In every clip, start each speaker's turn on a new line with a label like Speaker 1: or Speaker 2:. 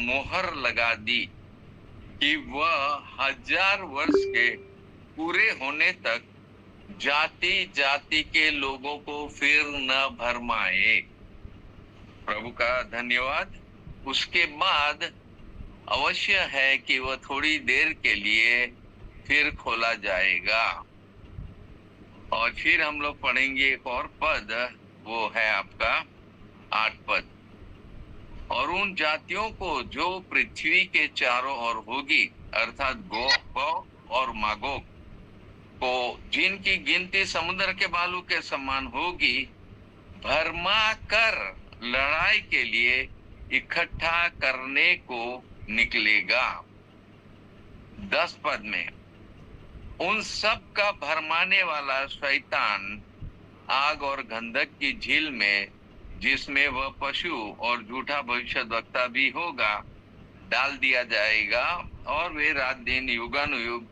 Speaker 1: मोहर लगा दी कि वह 1000 वर्ष के पूरे होने तक जाति जाति के लोगों को फिर न भरमाए। प्रभु का धन्यवाद। उसके बाद अवश्य है कि वह थोड़ी देर के लिए फिर खोला जाएगा। और फिर हम लोग पढ़ेंगे एक और पद, वो है आपका 8 पद। और उन जातियों को जो पृथ्वी के चारों ओर होगी, अर्थात गोग और मागोग को, जिनकी गिनती समुद्र के बालू के समान होगी, भरमा कर लड़ाई के लिए इकट्ठा करने को निकलेगा। 10 पद में उन सब का भरमाने वाला शैतान आग और गंधक की झील में, जिसमें वह पशु और झूठा भविष्यद्वक्ता भी होगा, डाल दिया जाएगा, और वे रात दिन युगानुयुग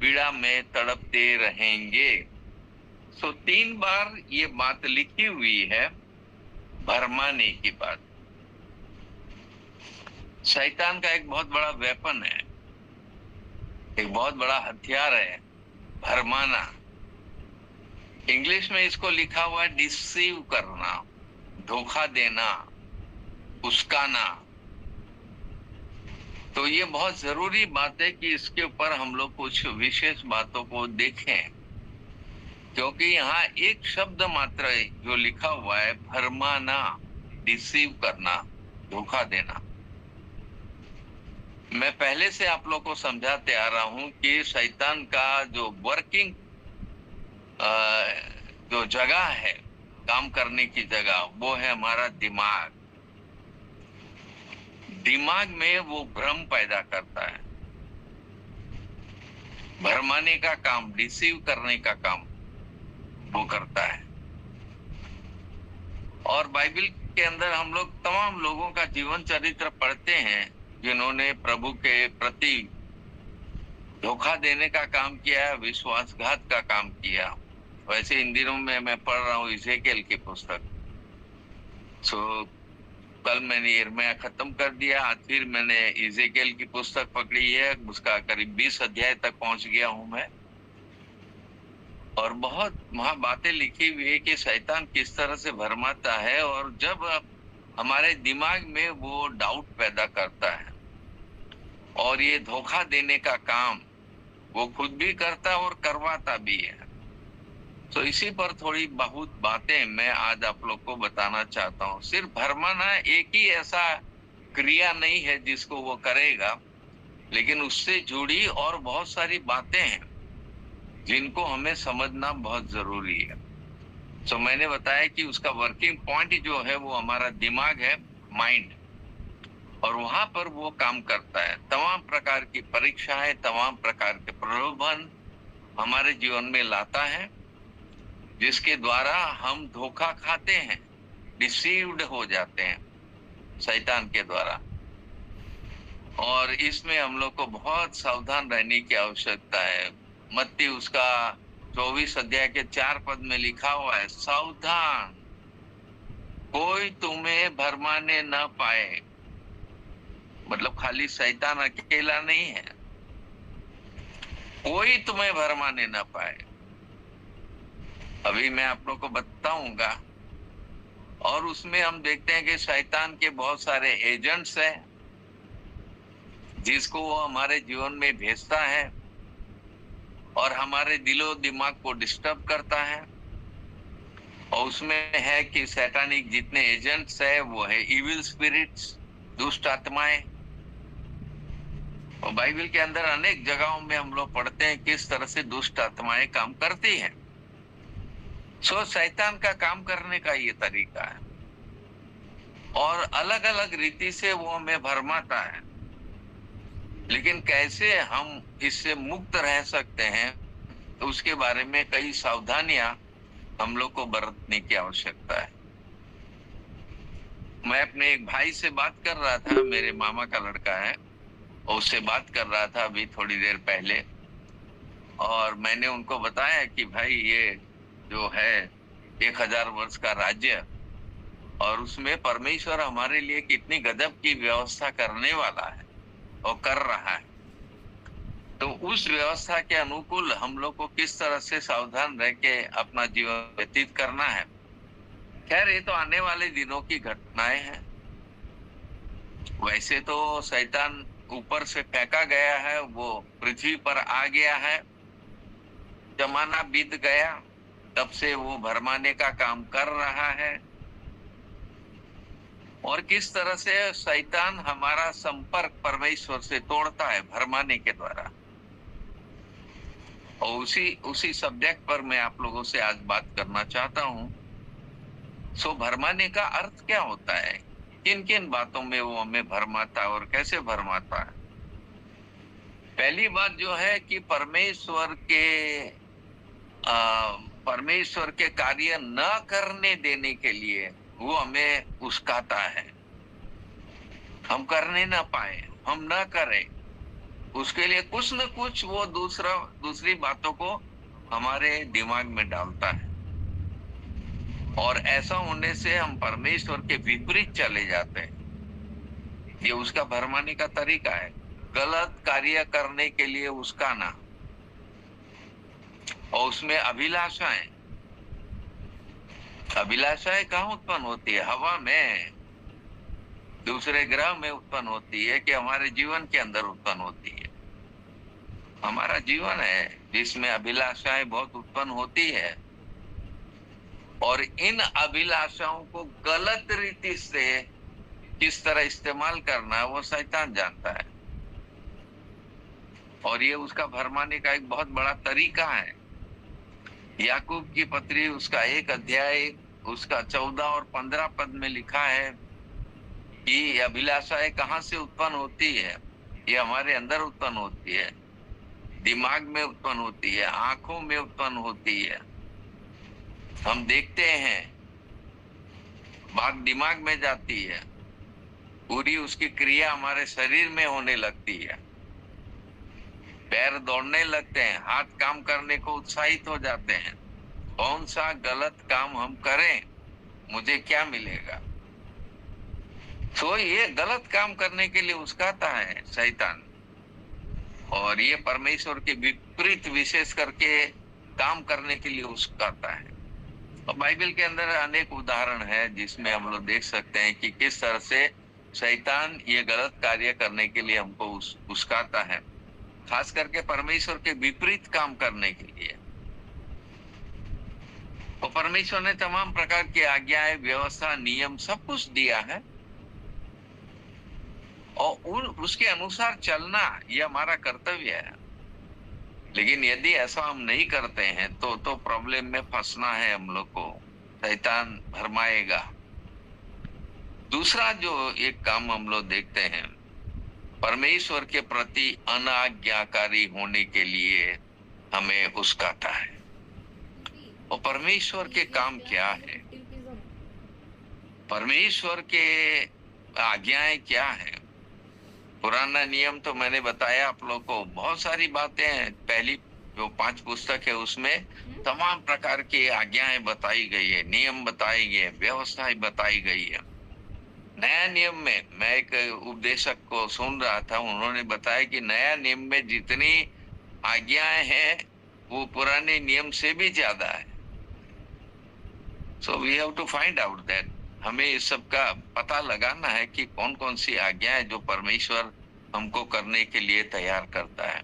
Speaker 1: पीड़ा में तड़पते रहेंगे। 3 बार ये बात लिखी हुई है, भरमाने की बात। शैतान का एक बहुत बड़ा वेपन है, एक बहुत बड़ा हथियार है, भरमाना। इंग्लिश में इसको लिखा हुआ है डिसीव करना, धोखा देना, उस्काना। तो ये बहुत जरूरी बात है कि इसके ऊपर हम लोग कुछ विशेष बातों को देखें, क्योंकि यहाँ एक शब्द मात्र जो लिखा हुआ है, भरमाना, डिसीव करना, धोखा देना। मैं पहले से आप लोग को समझाते आ रहा हूं कि शैतान का जो वर्किंग जो जगह है, काम करने की जगह, वो है हमारा दिमाग। दिमाग में वो भ्रम पैदा करता है, भरमाने का काम, डिसीव करने का काम वो करता है। और बाइबल के अंदर हम लोग तमाम लोगों का जीवन चरित्र पढ़ते हैं जिन्होंने प्रभु के प्रति धोखा देने का काम किया, विश्वासघात का काम किया। वैसे इन दिनों में मैं पढ़ रहा हूँ इज़ेकिएल की पुस्तक। कल मैंने यिर्मयाह खत्म कर दिया, आज फिर मैंने इज़ेकिएल की पुस्तक पकड़ी है, उसका करीब 20 अध्याय तक पहुंच गया हूं मैं। और बहुत वहां बातें लिखी हुई है कि शैतान किस तरह से भरमाता है, और जब हमारे दिमाग में वो डाउट पैदा करता है और ये धोखा देने का काम वो खुद भी करता है और करवाता भी है। तो इसी पर थोड़ी बहुत बातें मैं आज आप लोग को बताना चाहता हूँ। सिर्फ भरमाना एक ही ऐसा क्रिया नहीं है जिसको वो करेगा, लेकिन उससे जुड़ी और बहुत सारी बातें हैं जिनको हमें समझना बहुत जरूरी है। तो मैंने बताया कि उसका वर्किंग पॉइंट जो है वो हमारा दिमाग है, माइंड, और वहां पर वो काम करता है। तमाम प्रकार की परीक्षाएं, तमाम प्रकार के प्रलोभन हमारे जीवन में लाता है, जिसके द्वारा हम धोखा खाते हैं, डिसीव्ड हो जाते हैं शैतान के द्वारा। और इसमें हम लोग को बहुत सावधान रहने की आवश्यकता है। मत्ती उसका 24 अध्याय के 4 पद में लिखा हुआ है, सावधान, कोई तुम्हें भरमाने न पाए। मतलब खाली शैतान अकेला नहीं है, कोई तुम्हें भरमाने न पाए। अभी मैं आप लोग को बताऊंगा। और उसमें हम देखते हैं कि शैतान के बहुत सारे एजेंट्स हैं जिसको वो हमारे जीवन में भेजता है और हमारे दिलो दिमाग को डिस्टर्ब करता है। और उसमें है कि सैतानिक जितने एजेंट्स है वो है इविल स्पिरिट्स, दुष्ट आत्माएं। और बाइबल के अंदर अनेक जगहों में हम लोग पढ़ते हैं किस तरह से दुष्ट आत्माएं काम करती हैं। शैतान का काम करने का ये तरीका है, और अलग अलग रीति से वो हमें भरमाता है। लेकिन कैसे हम इससे मुक्त रह सकते हैं, तो उसके बारे में कई सावधानियां हम लोग को बरतने की आवश्यकता है। मैं अपने एक भाई से बात कर रहा था, मेरे मामा का लड़का है, और उससे बात कर रहा था अभी थोड़ी देर पहले। और मैंने उनको बताया कि भाई ये जो है 1000 वर्ष का राज्य, और उसमें परमेश्वर हमारे लिए कितनी गजब की व्यवस्था करने वाला है और कर रहा है। तो उस व्यवस्था के अनुकूल हम लोग को किस तरह से सावधान रह के अपना जीवन व्यतीत करना है। खैर, ये तो आने वाले दिनों की घटनाएं हैं। वैसे तो शैतान ऊपर से फेंका गया है, वो पृथ्वी पर आ गया है, जमाना बीत गया, तब से वो भरमाने का काम कर रहा है। और किस तरह से शैतान हमारा संपर्क परमेश्वर से तोड़ता है भरमाने के द्वारा। और उसी उसी सब्जेक्ट पर मैं आप लोगों से आज बात करना चाहता हूं। सो भरमाने का अर्थ क्या होता है, किन किन बातों में वो हमें भरमाता है और कैसे भरमाता है। पहली बात जो है कि परमेश्वर के कार्य न करने देने के लिए वो हमें उस्काता है। हम करने ना पाए, हम ना करें, उसके लिए कुछ न कुछ वो दूसरी बातों को हमारे दिमाग में डालता है। और ऐसा होने से हम परमेश्वर के विपरीत चले जाते हैं। ये उसका भरमाने का तरीका है, गलत कार्य करने के लिए उस्काना। और उसमें अभिलाषाएं कहाँ उत्पन्न होती है? हवा में, दूसरे ग्रह में उत्पन्न होती है कि हमारे जीवन के अंदर उत्पन्न होती है। हमारा जीवन है जिसमें अभिलाषाएं बहुत उत्पन्न होती है। और इन अभिलाषाओं को गलत रीति से किस तरह इस्तेमाल करना है वो शैतान जानता है। और ये उसका भरमाने का एक बहुत बड़ा तरीका है। याकूब की पत्री उसका 1 अध्याय उसका 14 और 15 पद में लिखा है कि अभिलाषाएं कहाँ से उत्पन्न होती है? ये हमारे अंदर उत्पन्न होती है, दिमाग में उत्पन्न होती है, आंखों में उत्पन्न होती है। हम देखते हैं, बात दिमाग में जाती है, पूरी उसकी क्रिया हमारे शरीर में होने लगती है। पैर दौड़ने लगते हैं, हाथ काम करने को उत्साहित हो जाते हैं। कौन सा गलत काम हम करें, मुझे क्या मिलेगा? तो ये गलत काम करने के लिए उस्काता है शैतान। और ये परमेश्वर के विपरीत विशेष करके काम करने के लिए उस्काता है। और बाइबल के अंदर अनेक उदाहरण है जिसमें हम लोग देख सकते हैं कि किस तरह से शैतान ये गलत कार्य करने के लिए हमको उस्काता है, खास करके परमेश्वर के विपरीत काम करने के लिए। तो परमेश्वर ने तमाम प्रकार की आज्ञाएं, व्यवस्था, नियम सब कुछ दिया है और उसके अनुसार चलना ये हमारा कर्तव्य है। लेकिन यदि ऐसा हम नहीं करते हैं तो प्रॉब्लम में फंसना है हम लोग को, शैतान भरमाएगा। दूसरा जो एक काम हम लोग देखते हैं, परमेश्वर के प्रति अनाज्ञाकारी होने के लिए हमें उस्काता है। और परमेश्वर के काम क्या है, परमेश्वर के आज्ञाएं क्या है? पुराना नियम तो मैंने बताया आप लोग को, बहुत सारी बातें हैं। पहली जो 5 पुस्तक है उसमें तमाम प्रकार की आज्ञाएं बताई गई है, नियम बताए गए, व्यवस्थाएं बताई गई है। नया नियम में मैं एक उपदेशक को सुन रहा था, उन्होंने बताया कि नया नियम में जितनी आज्ञाएं हैं वो पुराने नियम से भी ज्यादा है। So we have to find out that, हमें इस सब का पता लगाना है कि कौन कौन सी आज्ञाएं जो परमेश्वर हमको करने के लिए तैयार करता है।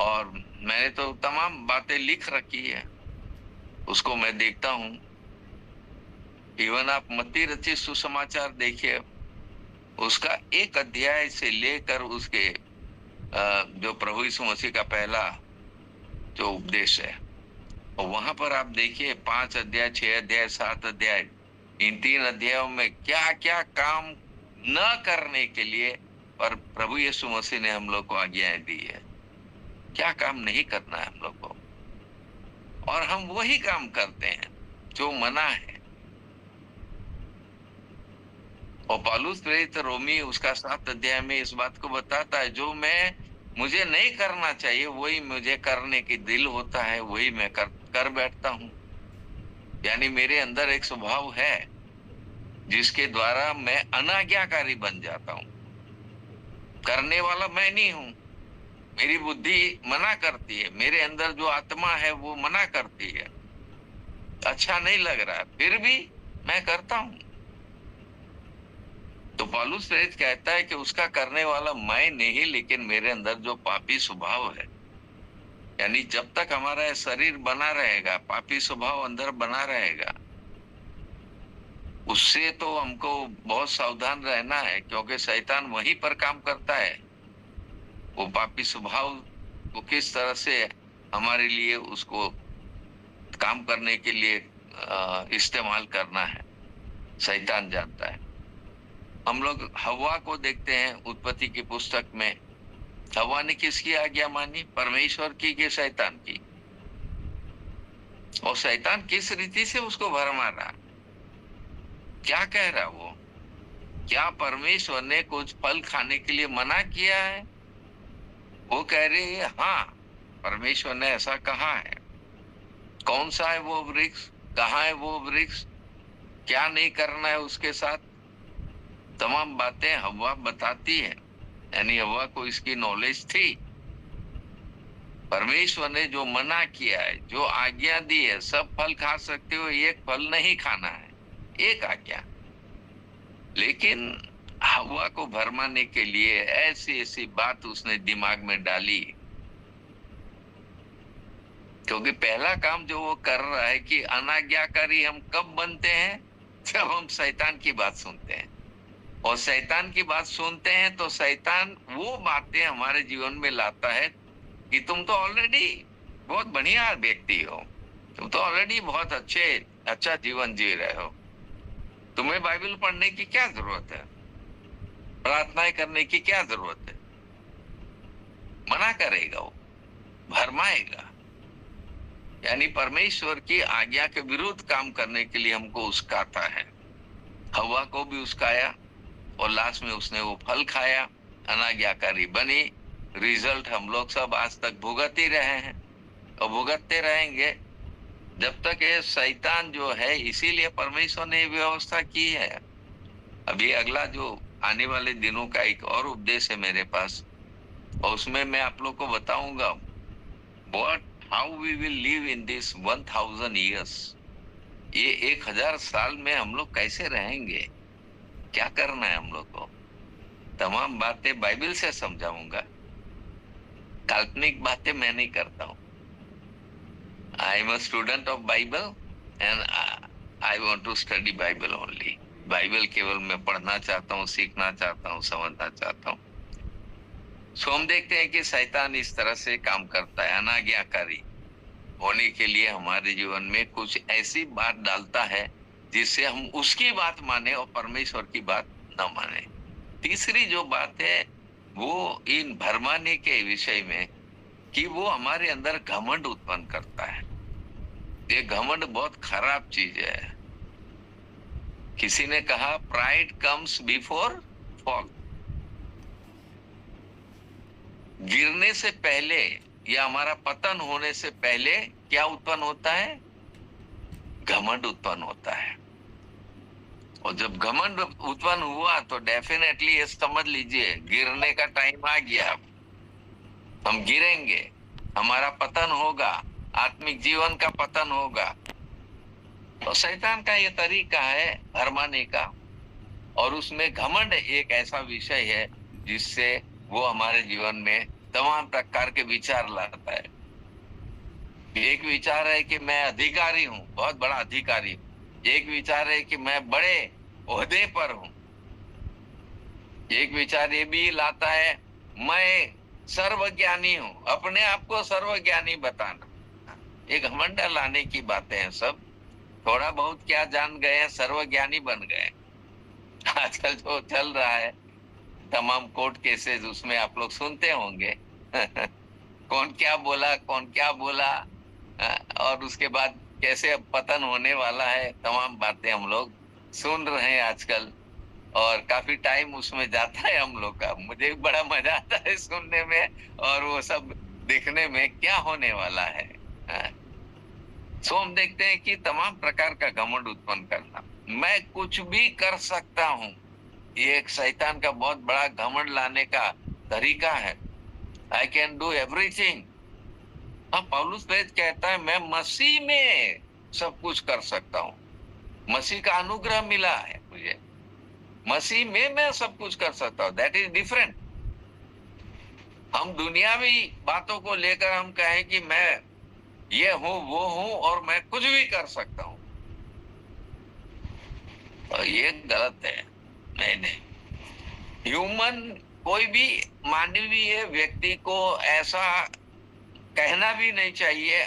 Speaker 1: और मैंने तो तमाम बातें लिख रखी है, उसको मैं देखता हूँ। इवन आप मत्ती रचित सुसमाचार देखिए, उसका 1 अध्याय से लेकर उसके जो प्रभु यीशु मसीह का पहला जो उपदेश है, और वहां पर आप देखिए 5 अध्याय, 6 अध्याय, 7 अध्याय, इन 3 अध्यायों में क्या क्या काम न करने के लिए पर प्रभु यीशु मसीह ने हम लोग को आज्ञाएं दी है, क्या काम नहीं करना है हम लोग को, और हम वही काम करते हैं जो मना है। और पौलुस प्रेरित रोमी उसका 7 अध्याय में इस बात को बताता है, जो मुझे नहीं करना चाहिए वही मुझे करने की दिल होता है, वही मैं कर बैठता हूँ। यानी मेरे अंदर एक स्वभाव है जिसके द्वारा मैं अनाज्ञाकारी बन जाता हूं। करने वाला मैं नहीं हूं, मेरी बुद्धि मना करती है, मेरे अंदर जो आत्मा है वो मना करती है, अच्छा नहीं लग रहा है, फिर भी मैं करता हूं। तो पौलुस प्रेरित कहता है कि उसका करने वाला मैं नहीं, लेकिन मेरे अंदर जो पापी स्वभाव है, यानी जब तक हमारा शरीर बना रहेगा, पापी स्वभाव अंदर बना रहेगा, उससे तो हमको बहुत सावधान रहना है, क्योंकि शैतान वहीं पर काम करता है। वो पापी स्वभाव को किस तरह से हमारे लिए उसको काम करने के लिए इस्तेमाल करना है, शैतान जानता है। हम लोग हवा को देखते हैं उत्पत्ति की पुस्तक में। हवा ने किसकी आज्ञा मानी? परमेश्वर की कि शैतान की? और शैतान किस रीति से उसको भरमा रहा, क्या कह रहा वो? क्या परमेश्वर ने कुछ फल खाने के लिए मना किया है? वो कह रही है हाँ, परमेश्वर ने ऐसा कहा है। कौन सा है वो वृक्ष, कहाँ है वो वृक्ष, क्या नहीं करना है उसके साथ, तमाम बातें हवा बताती है। यानी हवा को इसकी नॉलेज थी। परमेश्वर ने जो मना किया है, जो आज्ञा दी है, सब फल खा सकते हो, एक फल नहीं खाना है, एक आज्ञा। लेकिन हवा को भरमाने के लिए ऐसी ऐसी बात उसने दिमाग में डाली, क्योंकि पहला काम जो वो कर रहा है कि अनाज्ञाकारी हम कब बनते हैं? जब हम शैतान की बात सुनते हैं। और शैतान की बात सुनते हैं तो शैतान वो बातें हमारे जीवन में लाता है कि तुम तो ऑलरेडी बहुत बढ़िया व्यक्ति हो, तुम तो ऑलरेडी बहुत अच्छा जीवन जी रहे हो, तुम्हें बाइबल पढ़ने की क्या जरूरत है, प्रार्थनाएं करने की क्या जरूरत है। मना करेगा वो, भरमाएगा। यानी परमेश्वर की आज्ञा के विरुद्ध काम करने के लिए हमको उस्काता है। हवा को भी उस्काया और लास्ट में उसने वो फल खाया, अनाज्ञाकारी बनी। रिजल्ट हम लोग सब आज तक भुगत ही रहे हैं और भुगतते रहेंगे जब तक ये शैतान जो है। इसीलिए परमेश्वर ने व्यवस्था की है। अभी अगला जो आने वाले दिनों का एक और उपदेश है मेरे पास, और उसमें मैं आप लोग को बताऊंगा how we will live in this 1000 years। ये 1000 साल में हम लोग कैसे रहेंगे, क्या करना है हम लोग को, तमाम बातें बाइबल से समझाऊंगा। काल्पनिक बातें मैं नहीं करता हूं। I am a student of Bible and I want to study Bible only. Bible केवल मैं पढ़ना चाहता हूँ, सीखना चाहता हूँ, समझना चाहता हूँ। सो हम देखते हैं कि शैतान इस तरह से काम करता है, अनाज्ञाकारी होने के लिए हमारे जीवन में कुछ ऐसी बात डालता है जिससे हम उसकी बात माने और परमेश्वर की बात न माने। तीसरी जो बात है वो इन भरमाने के विषय में कि वो हमारे अंदर घमंड उत्पन्न करता है। ये घमंड बहुत खराब चीज है। किसी ने कहा प्राइड कम्स बिफोर फॉल। गिरने से पहले या हमारा पतन होने से पहले क्या उत्पन्न होता है? घमंड उत्पन्न होता है। और जब घमंड उत्पन्न हुआ तो डेफिनेटली ये समझ लीजिए गिरने का टाइम आ गया। हम गिरेंगे, हमारा पतन होगा, आत्मिक जीवन का पतन होगा। तो शैतान का ये तरीका है भरमाने का, और उसमें घमंड एक ऐसा विषय है जिससे वो हमारे जीवन में तमाम प्रकार के विचार लाता है। एक विचार है कि मैं अधिकारी हूँ, बहुत बड़ा अधिकारी हूँ। एक विचार है कि मैं बड़े ओहदे पर हूँ। एक विचार ये भी लाता है मैं सर्वज्ञानी हूँ, अपने आप को सर्वज्ञानी बताना। एक घमंड लाने की बातें हैं सब। थोड़ा बहुत क्या जान गए, सर्वज्ञानी बन गए। आजकल जो चल रहा है तमाम कोर्ट केसेस, उसमें आप लोग सुनते होंगे कौन क्या बोला, कौन क्या बोला, और उसके बाद कैसे पतन होने वाला है, तमाम बातें हम लोग सुन रहे हैं आजकल। और काफी टाइम उसमें जाता है हम लोग का। मुझे बड़ा मजा आता है सुनने में और वो सब देखने में क्या होने वाला है। सो हम देखते हैं कि तमाम प्रकार का घमंड उत्पन्न करना, मैं कुछ भी कर सकता हूं, ये एक शैतान का बहुत बड़ा घमंड लाने का तरीका है। I can do everything. हाँ, पौलुस प्रेरित कहता है मैं मसीह में सब कुछ कर सकता हूँ, मसीह का अनुग्रह मिला है मुझे, मसीह में मैं सब कुछ कर सकता हूँ। That is different. हम दुनियावी बातों को लेकर हम कहें कि मैं ये हूं वो हूं और मैं कुछ भी कर सकता हूं, तो ये गलत है। नहीं नहीं, ह्यूमन, कोई भी मानवीय व्यक्ति को ऐसा कहना भी नहीं चाहिए,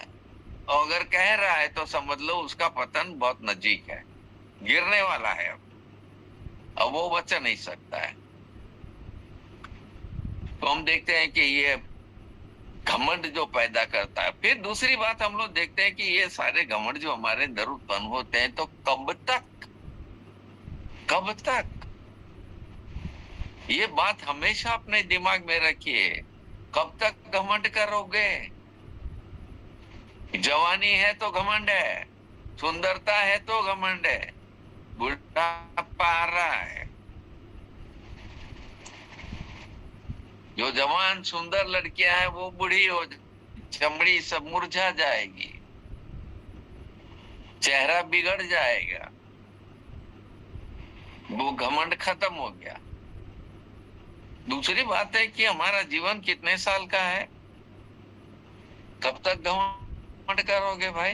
Speaker 1: और अगर कह रहा है तो समझ लो उसका पतन बहुत नजदीक है, गिरने वाला है, अब वो बच नहीं सकता है। तो हम देखते हैं कि ये घमंड जो पैदा करता है। फिर दूसरी बात हम लोग देखते हैं कि ये सारे घमंड जो हमारे अंदर उत्पन्न होते हैं, तो कब तक ये बात हमेशा अपने दिमाग में रखिए, कब तक घमंड करोगे? जवानी है तो घमंड है, सुंदरता है तो घमंड है, बुढ़ापा आ रहा है, जो जवान सुंदर लड़कियां हैं वो बूढ़ी हो, चमड़ी सब मुरझा जाएगी, चेहरा बिगड़ जाएगा, वो घमंड खत्म हो गया। दूसरी बात है कि हमारा जीवन कितने साल का है, कब तक घमंड करोगे भाई?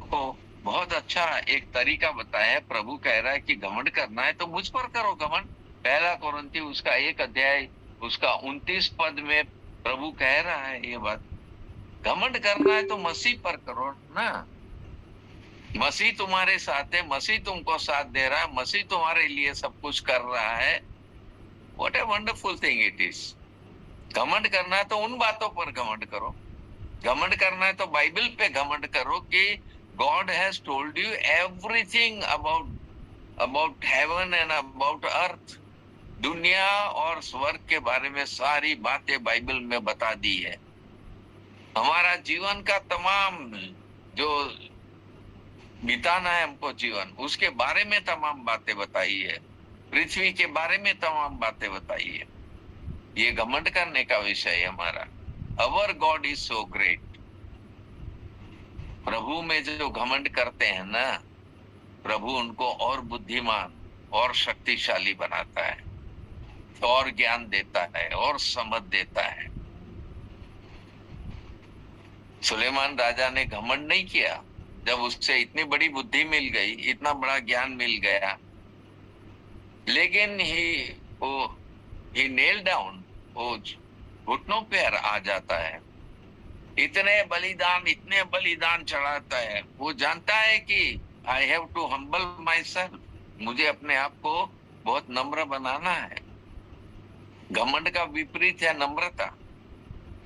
Speaker 1: तो बहुत अच्छा एक तरीका बताया है, प्रभु कह रहा है कि घमंड करना है तो मुझ पर करो घमंड। पहला कोरिन्थी उसका 1 अध्याय उसका 29 पद में प्रभु कह रहा है ये बात, घमंड करना है तो मसीह पर करो ना। मसीह तुम्हारे साथ है, मसीह तुमको साथ दे रहा है, मसीह तुम्हारे लिए सब कुछ कर रहा है। What a wonderful thing it is. घमंड करना है तो उन बातों पर घमंड करो, घमंड करना है तो बाइबल पे घमंड करो कि God has told you everything about heaven and about earth. दुनिया और स्वर्ग के बारे में सारी बातें बाइबल में बता दी है। हमारा जीवन का तमाम जो बिताना है हमको जीवन, उसके बारे में तमाम बातें बताई है, पृथ्वी के बारे में तमाम बातें बताई है। ये घमंड करने का विषय है हमारा। अवर गॉड इज सो ग्रेट। प्रभु में जो घमंड करते हैं ना, प्रभु उनको और बुद्धिमान और शक्तिशाली बनाता है, और ज्ञान देता है और समझ देता है। सुलेमान राजा ने घमंड नहीं किया, जब उससे इतनी बड़ी बुद्धि मिल गई, इतना बड़ा ज्ञान मिल गया, लेकिन ही नेल डाउन, वो घुटनों पे आ जाता है, इतने बलिदान चढ़ाता है। वो जानता है कि I have to humble myself, मुझे अपने आप को बहुत नम्र बनाना है। घमंड का विपरीत है नम्रता,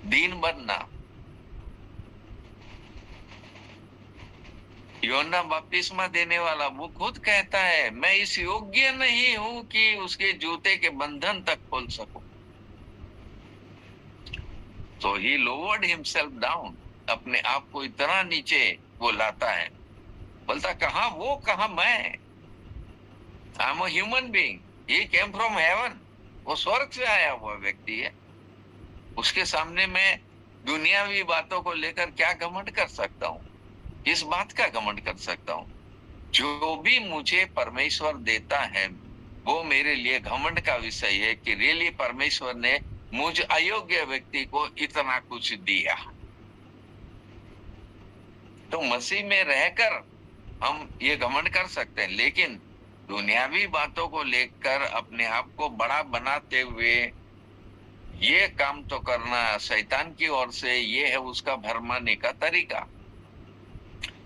Speaker 1: दीन बनना। यूहन्ना बपतिस्मा देने वाला वो खुद कहता है मैं इस योग्य नहीं हूं कि उसके जूते के बंधन तक खोल सकूं। तो ही लोवर्ड हिमसेल्फ डाउन, अपने आप को इतना नीचे वो लाता है, बोलता कहां वो कहां मैं, आई am a human being, he came from heaven, वो स्वर्ग से आया हुआ व्यक्ति है। उसके सामने मैं दुनियावी बातों को लेकर क्या घमंड कर सकता हूँ? इस बात का घमंड कर सकता हूँ, जो भी मुझे परमेश्वर देता है वो मेरे लिए घमंड का विषय है कि रियली परमेश्वर ने मुझ अयोग्य व्यक्ति को इतना कुछ दिया। तो मसीह में रहकर हम ये घमंड कर सकते हैं, लेकिन दुनियावी बातों को लेकर अपने आप को बड़ा बनाते हुए ये काम तो करना शैतान की ओर से, ये है उसका भरमाने का तरीका।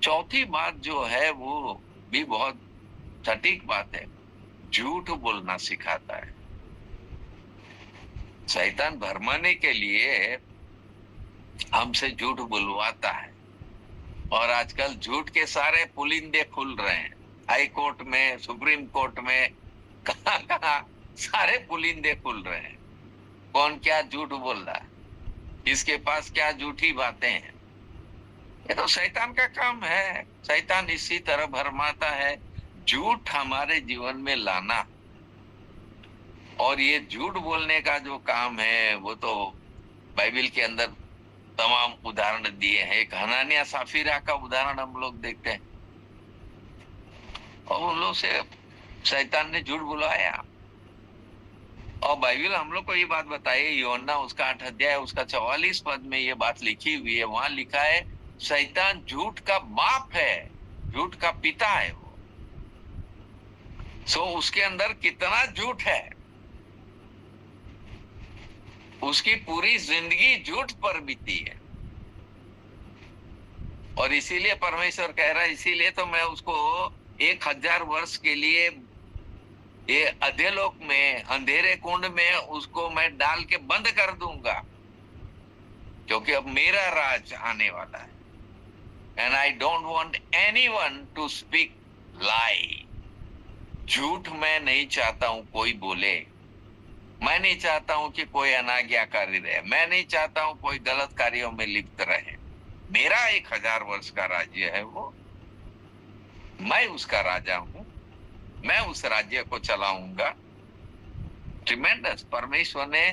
Speaker 1: चौथी बात जो है वो भी बहुत सटीक बात है, झूठ बोलना सिखाता है। शैतान भरमाने के लिए हमसे झूठ बुलवाता है, और आजकल झूठ के सारे पुलिंदे खुल रहे हैं, हाई कोर्ट में, सुप्रीम कोर्ट में, कहां सारे पुलिंदे खुल रहे हैं। कौन क्या झूठ बोल रहा है, इसके पास क्या झूठी बातें हैं। ये तो शैतान का काम है। शैतान इसी तरह भरमाता है, झूठ हमारे जीवन में लाना। और ये झूठ बोलने का जो काम है वो तो बाइबल के अंदर तमाम उदाहरण दिए हैं। एक हनानिया साफीरा का उदाहरण हम लोग देखते हैं, और उन लोग से शैतान ने झूठ बुलवाया। और बाइबल हम लोग को ये बात बताई, यूहन्ना उसका 8 अध्याय उसका 44 पद में ये बात लिखी हुई है। वहां लिखा है शैतान झूठ का बाप है, झूठ का पिता है वो। सो उसके अंदर कितना झूठ है, उसकी पूरी जिंदगी झूठ पर बीती है। और इसीलिए परमेश्वर कह रहा है, इसीलिए तो मैं उसको 1000 वर्ष के लिए ये अधोलोक में, अंधेरे कुंड में उसको मैं डाल के बंद कर दूंगा, क्योंकि अब मेरा राज आने वाला है। And I don't want anyone to speak lie. झूठ मैं नहीं चाहता हूं कोई बोले। मैं नहीं चाहता हूं कि कोई अनाज्ञाकारी रहे। मैं नहीं चाहता हूं कोई गलत कार्यों में लिप्त रहे। मेरा 1000 वर्ष का राज्य है वो, मैं उसका राजा हूं, मैं उस राज्य को चलाऊंगा। ट्रिमेंडस। परमेश्वर ने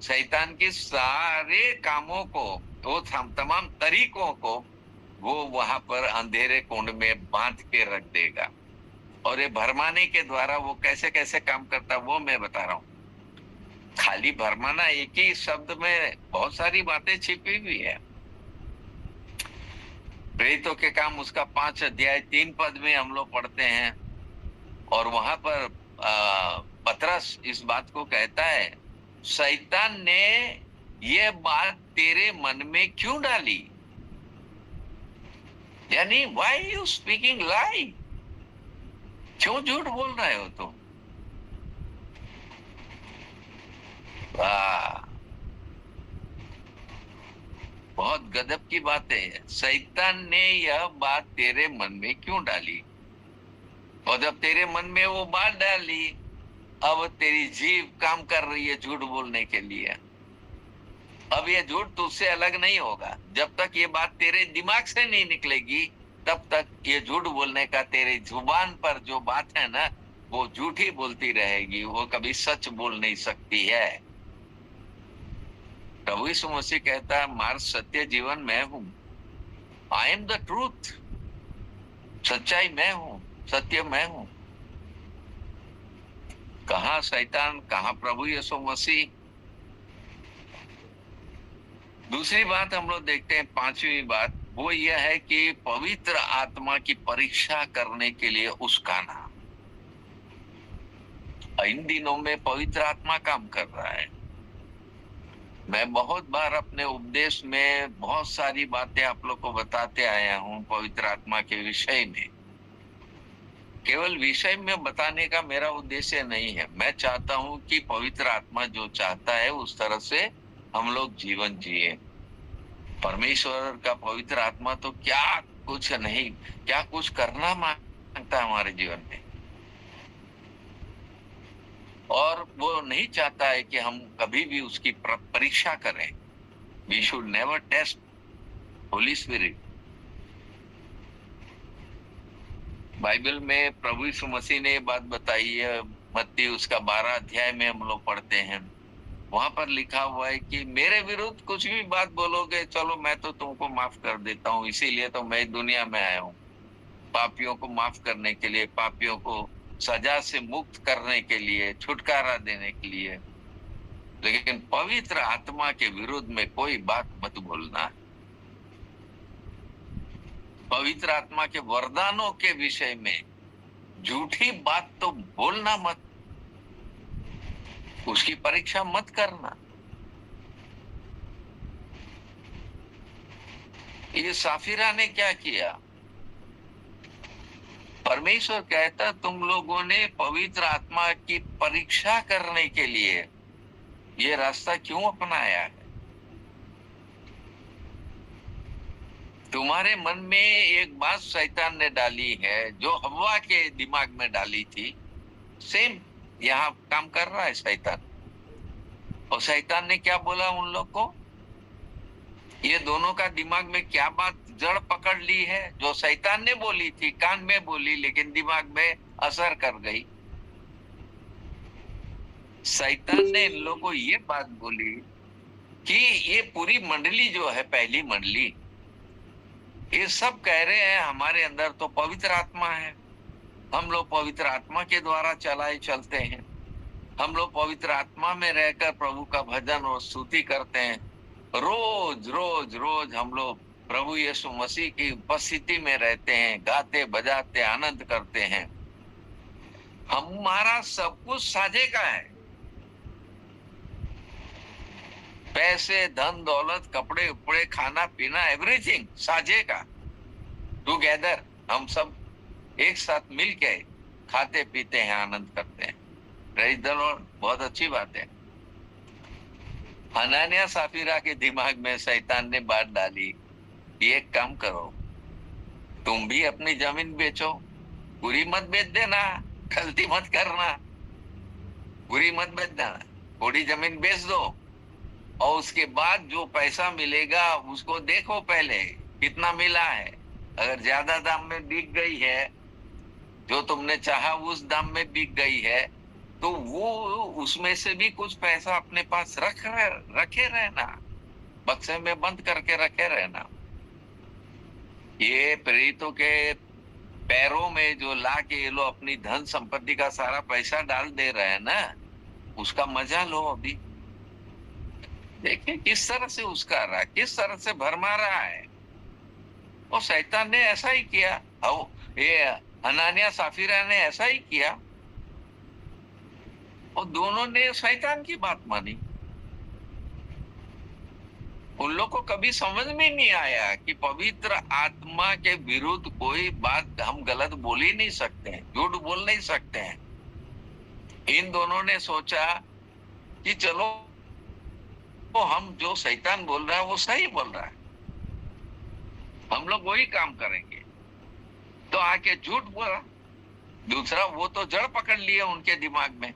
Speaker 1: शैतान के सारे कामों को, वो तमाम तरीकों को वो वहां पर अंधेरे कुंड में बांध के रख देगा। और ये भरमाने के द्वारा वो कैसे कैसे काम करता वो मैं बता रहा हूं। खाली भरमाना एक ही शब्द में बहुत सारी बातें छिपी हुई है। प्रेरितों के काम उसका 5 अध्याय 3 पद में हम लोग पढ़ते हैं, और वहां पर पतरस इस बात को कहता है, शैतान ने ये बात तेरे मन में क्यों डाली? यानी व्हाई यू स्पीकिंग लाई? क्यों झूठ बोल रहे हो तुम? बहुत गजब की बात है। शैतान ने यह बात तेरे मन में क्यों डाली? और जब तेरे मन में वो बात डाली, अब तेरी जीभ काम कर रही है झूठ बोलने के लिए। अब ये झूठ तुझसे अलग नहीं होगा। जब तक ये बात तेरे दिमाग से नहीं निकलेगी, तब तक ये झूठ बोलने का तेरे जुबान पर जो बात है ना, वो झूठी बोलती रहेगी, वो कभी सच बोल नहीं सकती है। प्रभु यीशु मसीह कहता है, मार्ग सत्य जीवन मैं हूं। I am the truth. सच्चाई मैं हूं, सत्य मैं हूं। कहां शैतान, कहां प्रभु यीशु मसीह। दूसरी बात हम लोग देखते हैं, 5वीं बात, वो यह है कि पवित्र आत्मा की परीक्षा करने के लिए उसकाना। इन दिनों में पवित्र आत्मा काम कर रहा है। मैं बहुत बार अपने उपदेश में बहुत सारी बातें आप लोग को बताते आया हूं पवित्र आत्मा के विषय में। केवल विषय में बताने का मेरा उद्देश्य नहीं है। मैं चाहता हूं कि पवित्र आत्मा जो चाहता है उस तरह से हम लोग जीवन जिए। परमेश्वर का पवित्र आत्मा तो क्या कुछ नहीं, क्या कुछ करना मांगता है हमारे जीवन में। और वो नहीं चाहता है कि हम कभी भी उसकी परीक्षा करें। We should never test Holy Spirit. बाइबल में प्रभु यीशु मसीह ने बात बताई है, मत्ती उसका 12 अध्याय में हम लोग पढ़ते हैं। वहां पर लिखा हुआ है कि मेरे विरुद्ध कुछ भी बात बोलोगे, चलो मैं तो तुमको माफ कर देता हूँ। इसीलिए तो मैं दुनिया में आया हूँ, पापियों को माफ करने के लिए, पापियों को सजा से मुक्त करने के लिए, छुटकारा देने के लिए। लेकिन पवित्र आत्मा के विरुद्ध में कोई बात मत बोलना। पवित्र आत्मा के वरदानों के विषय में झूठी बात तो बोलना मत, उसकी परीक्षा मत करना। ये साफिरा ने क्या किया? परमेश्वर कहता, तुम लोगों ने पवित्र आत्मा की परीक्षा करने के लिए ये रास्ता क्यों अपनाया है? तुम्हारे मन में एक बात शैतान ने डाली है जो हव्वा के दिमाग में डाली थी, सेम यहाँ काम कर रहा है शैतान। और शैतान ने क्या बोला उन लोग को? ये दोनों का दिमाग में क्या बात जड़ पकड़ ली है, जो शैतान ने बोली थी, कान में बोली लेकिन दिमाग में असर कर गई। शैतान ने इन लोगों को ये बात बोली कि ये पूरी मंडली जो है, पहली मंडली, ये सब कह रहे हैं हमारे अंदर तो पवित्र आत्मा है, हम लोग पवित्र आत्मा के द्वारा चलाए चलते हैं, हम लोग पवित्र आत्मा में रहकर प्रभु का भजन और स्तुति करते हैं, रोज रोज रोज हम लोग प्रभु यीशु मसीह की उपस्थिति में रहते हैं, गाते बजाते आनंद करते हैं। हमारा सब कुछ साझे का है, पैसे, धन दौलत, कपड़े उपड़े, खाना पीना, एवरीथिंग साझे का, टुगेदर। हम सब एक साथ मिल के खाते पीते हैं, आनंद करते हैं। प्रेज द लॉर्ड, बहुत अच्छी बात है। हनानिया साफीरा के दिमाग में शैतान ने बात डाली, ये एक काम करो, तुम भी अपनी जमीन बेचो, पूरी मत बेच देना, गलती मत करना, पूरी मत बेच देना, थोड़ी जमीन बेच दो और उसके बाद जो पैसा मिलेगा उसको देखो पहले कितना मिला है। अगर ज्यादा दाम में बिक गई है, जो तुमने चाहा उस दाम में बिक गई है, तो वो उसमें से भी कुछ पैसा अपने पास रखे रहना, बक्से में बंद करके रखे रहना। ये प्रेरितों के पैरों में जो ला के ये लोग अपनी धन संपत्ति का सारा पैसा डाल दे रहे हैं ना, उसका मजा लो। अभी देखिए किस तरह से उसका रहा, किस तरह से भरमा रहा है। और शैतान ने ऐसा ही किया, ये हनानिया साफीरा ने ऐसा ही किया, और दोनों ने शैतान की बात मानी। उन लोग को कभी समझ में नहीं आया कि पवित्र आत्मा के विरुद्ध कोई बात हम गलत बोल ही नहीं सकते हैं, झूठ बोल नहीं सकते हैं। इन दोनों ने सोचा कि चलो तो हम जो शैतान बोल रहा है वो सही बोल रहा है, हम लोग वही काम करेंगे। तो आके झूठ बोला। दूसरा, वो तो जड़ पकड़ लिया उनके दिमाग में,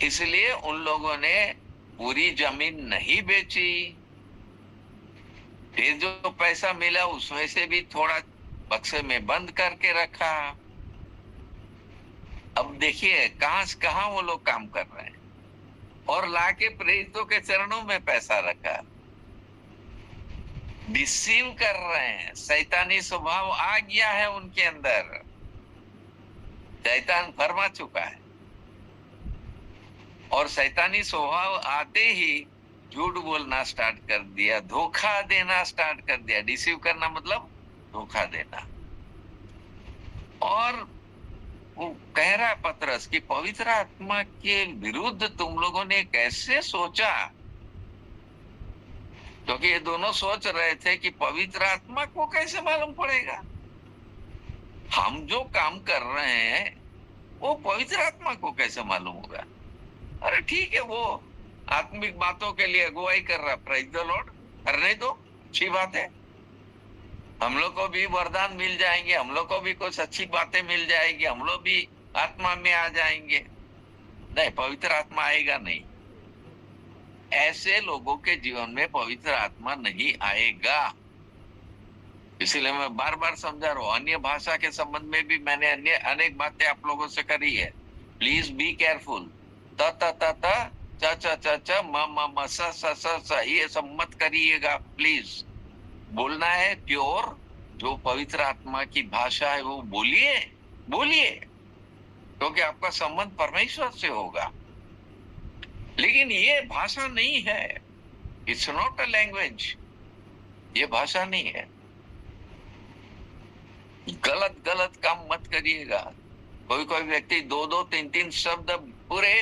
Speaker 1: इसलिए उन लोगों ने पूरी जमीन नहीं बेची, फिर जो पैसा मिला उसमें से भी थोड़ा बक्से में बंद करके रखा। अब देखिए कहां वो लोग काम कर रहे हैं, और लाके प्रेरितों के चरणों में पैसा रखा। डिसीव कर रहे हैं, शैतानी स्वभाव आ गया है उनके अंदर, शैतान फरमा चुका है, और शैतानी स्वभाव आते ही झूठ बोलना स्टार्ट कर दिया, धोखा देना स्टार्ट कर दिया। डिसीव करना मतलब धोखा देना। और वो कह रहा है पतरस कि पवित्र आत्मा के विरुद्ध तुम लोगों ने कैसे सोचा, क्योंकि ये दोनों सोच रहे थे कि पवित्र आत्मा को कैसे मालूम पड़ेगा, हम जो काम कर रहे हैं वो पवित्र आत्मा को कैसे मालूम होगा। अरे ठीक है, वो आत्मिक बातों के लिए अगुवाई कर रहा, प्रेज द लॉर्ड, करने दो, अच्छी बात है। हम लोग को भी वरदान मिल जाएंगे, हम लोग को भी कुछ अच्छी बातें मिल जाएगी, हम लोग भी आत्मा में आ जाएंगे। नहीं, पवित्र आत्मा आएगा नहीं। ऐसे लोगों के जीवन में पवित्र आत्मा नहीं आएगा। इसीलिए मैं बार बार समझा रहा हूं। अन्य भाषा के संबंध में भी मैंने अनेक बातें आप लोगों से करी है। Please be careful. त त त त च च च च म म म स स स स ये सब मत करिएगा प्लीज। बोलना है प्योर, जो पवित्र आत्मा की भाषा है वो बोलिए, बोलिए, क्योंकि आपका संबंध परमेश्वर से होगा। लेकिन ये भाषा नहीं है, इट्स नॉट अ लैंग्वेज, ये भाषा नहीं है। गलत गलत काम मत करिएगा। कोई कोई व्यक्ति 2-2, 3-3 शब्द पूरे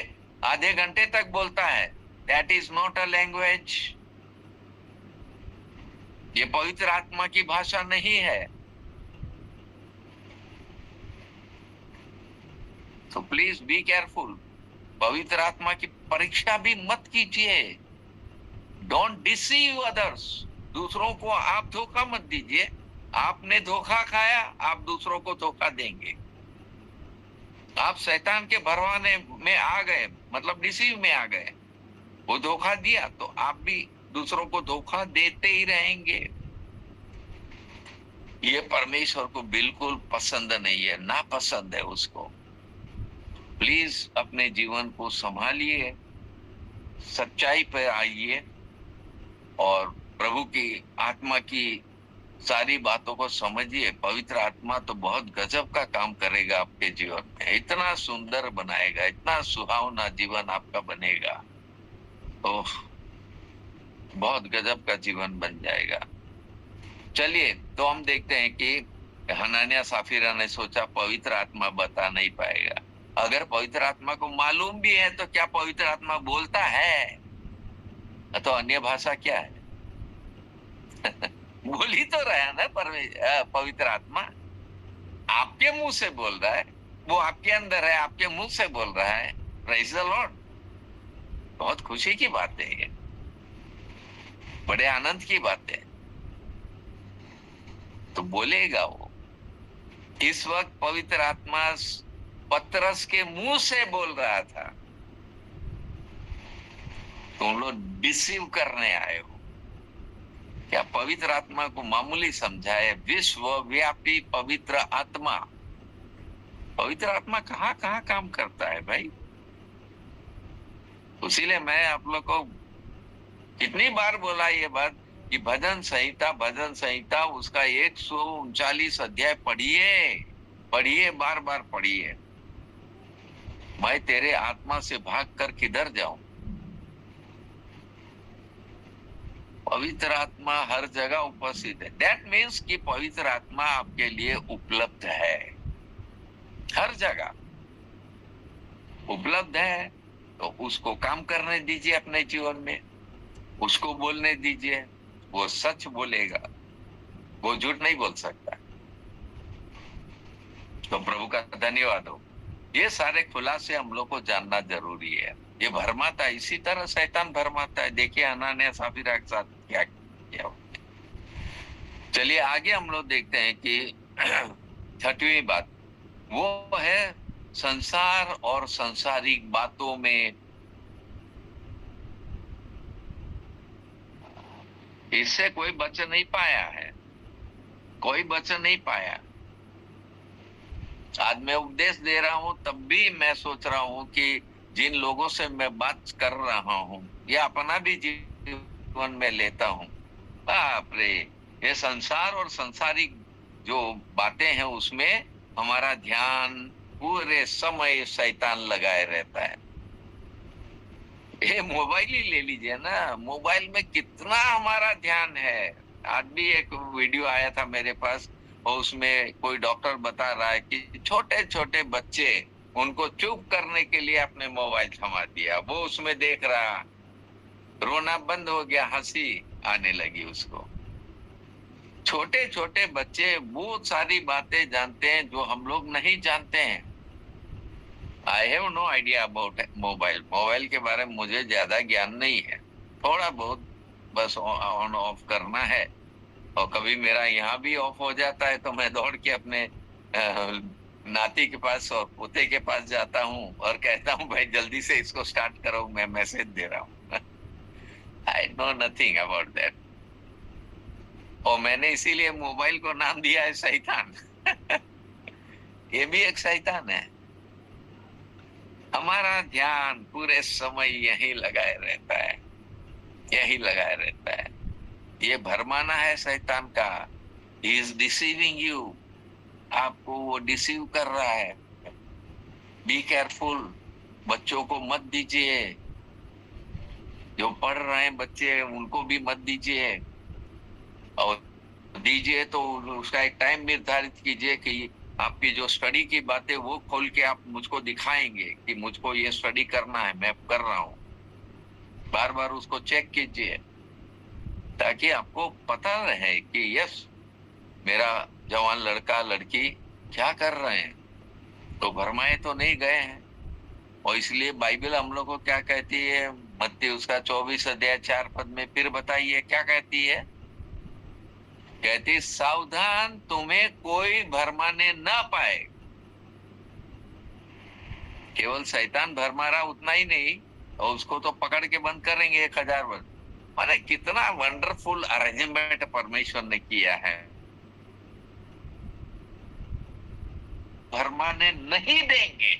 Speaker 1: आधे घंटे तक बोलता है, that is not a language, ये पवित्र आत्मा की भाषा नहीं है। तो प्लीज बी केयरफुल। पवित्र आत्मा की परीक्षा भी मत कीजिए। Don't deceive others. दूसरों को आप धोखा मत दीजिए। आपने धोखा खाया, आप दूसरों को धोखा देंगे। आप शैतान के भरमाने में आ गए, मतलब डिसीव में आ गए, वो धोखा दिया तो आप भी दूसरों को धोखा देते ही रहेंगे। ये परमेश्वर को बिल्कुल पसंद नहीं है, नापसंद है उसको। प्लीज अपने जीवन को संभालिए, सच्चाई पर आइए और प्रभु की आत्मा की सारी बातों को समझिए। पवित्र आत्मा तो बहुत गजब का काम करेगा आपके जीवन में, इतना सुंदर बनाएगा, इतना सुहावना जीवन आपका बनेगा, तो बहुत गजब का जीवन बन जाएगा। चलिए, तो हम देखते हैं कि हनान्याह साफीरा ने सोचा पवित्र आत्मा बता नहीं पाएगा। अगर पवित्र आत्मा को मालूम भी है तो क्या पवित्र आत्मा बोलता है? तो अन्य भाषा क्या है? बोल ही तो रहा है ना पवित्र आत्मा, आपके मुंह से बोल रहा है, वो आपके अंदर है, आपके मुंह से बोल रहा है। Praise the Lord. बहुत खुशी की बात है ये, बड़े आनंद की बात है। तो बोलेगा वो। इस वक्त पवित्र आत्मा पतरस के मुंह से बोल रहा था, तुम लोग डिसीव करने आए हो। क्या पवित्र आत्मा को मामूली समझा है? विश्वव्यापी पवित्र आत्मा। पवित्र आत्मा कहाँ कहाँ काम करता है भाई। इसीलिए मैं आप लोग को कितनी बार बोला ये बात कि भजन संहिता उसका 139 अध्याय पढ़िए, बार बार पढ़िए। मैं तेरे आत्मा से भाग कर किधर जाऊं? पवित्र आत्मा हर जगह उपस्थित है। दैट मीन्स कि पवित्र आत्मा आपके लिए उपलब्ध है, हर जगह उपलब्ध है। तो उसको काम करने दीजिए अपने जीवन में, उसको बोलने दीजिए। वो सच बोलेगा, वो झूठ नहीं बोल सकता। तो प्रभु का धन्यवाद हो। ये सारे खुलासे हम लोग को जानना जरूरी है। ये भरमाता, इसी तरह शैतान भरमाता है। देखिए हनान्याह साफीरा के साथ क्या किया। चलिए आगे हम लोग देखते हैं कि 6वीं बात वो है संसार और संसारिक बातों में। इससे कोई बच नहीं पाया है, कोई बच नहीं पाया। आज मैं उपदेश दे रहा हूं तब भी मैं सोच रहा हूं कि जिन लोगों से मैं बात कर रहा हूं या अपना भी जीवन में लेता हूं, बाप रे, ये संसार और संसारिक जो बातें हैं उसमें हमारा ध्यान पूरे समय शैतान लगाए रहता है। ये मोबाइल ही ले लीजिए ना, मोबाइल में कितना हमारा ध्यान है। आज भी एक वीडियो आया था मेरे पास और उसमें कोई डॉक्टर बता रहा है कि छोटे छोटे बच्चे, उनको चुप करने के लिए अपने मोबाइल थमा दिया, वो उसमें देख रहा, रोना बंद हो गया, हंसी आने लगी उसको। छोटे छोटे बच्चे बहुत सारी बातें जानते हैं जो हम लोग नहीं जानते हैं। I have no idea about mobile के बारे में मुझे ज्यादा ज्ञान नहीं है, थोड़ा बहुत बस ऑन ऑफ करना है। और कभी मेरा यहाँ भी ऑफ हो जाता है तो मैं दौड़ के अपने नाती के पास और पोते के पास जाता हूँ और कहता हूँ भाई जल्दी से इसको स्टार्ट करो, मैं मैसेज दे रहा हूँ। I know nothing about that. और मैंने इसीलिए मोबाइल को नाम दिया है शैतान। ये भी एक शैतान है। हमारा ध्यान पूरे समय यही लगाए रहता है, यही लगाए रहता है। ये भरमाना है शैतान का। He is deceiving you। आपको वो डिसीव कर रहा है। Be careful. बच्चों को मत दीजिए, जो पढ़ रहे हैं बच्चे उनको भी मत दीजिए, और दीजिए तो उसका एक टाइम निर्धारित कीजिए कि आपकी जो स्टडी की बातें वो खोल के आप मुझको दिखाएंगे कि मुझको ये स्टडी करना है, मैं कर रहा हूँ। बार बार उसको चेक कीजिए ताकि आपको पता रहे कि यस, मेरा जवान लड़का लड़की क्या कर रहे हैं, तो भरमाए तो नहीं गए हैं। और इसलिए बाइबल हम लोग को क्या कहती है, मत्ती उसका 24 अध्याय 4 पद में फिर बताइए क्या कहती है। कहती सावधान, तुम्हें कोई भरमाने ना पाए। केवल शैतान भरमा रहा उतना ही नहीं, और उसको तो पकड़ के बंद करेंगे 1000 वर्ष। माने कितना वंडरफुल अरेंजमेंट परमेश्वर ने किया है। भरमाने नहीं देंगे।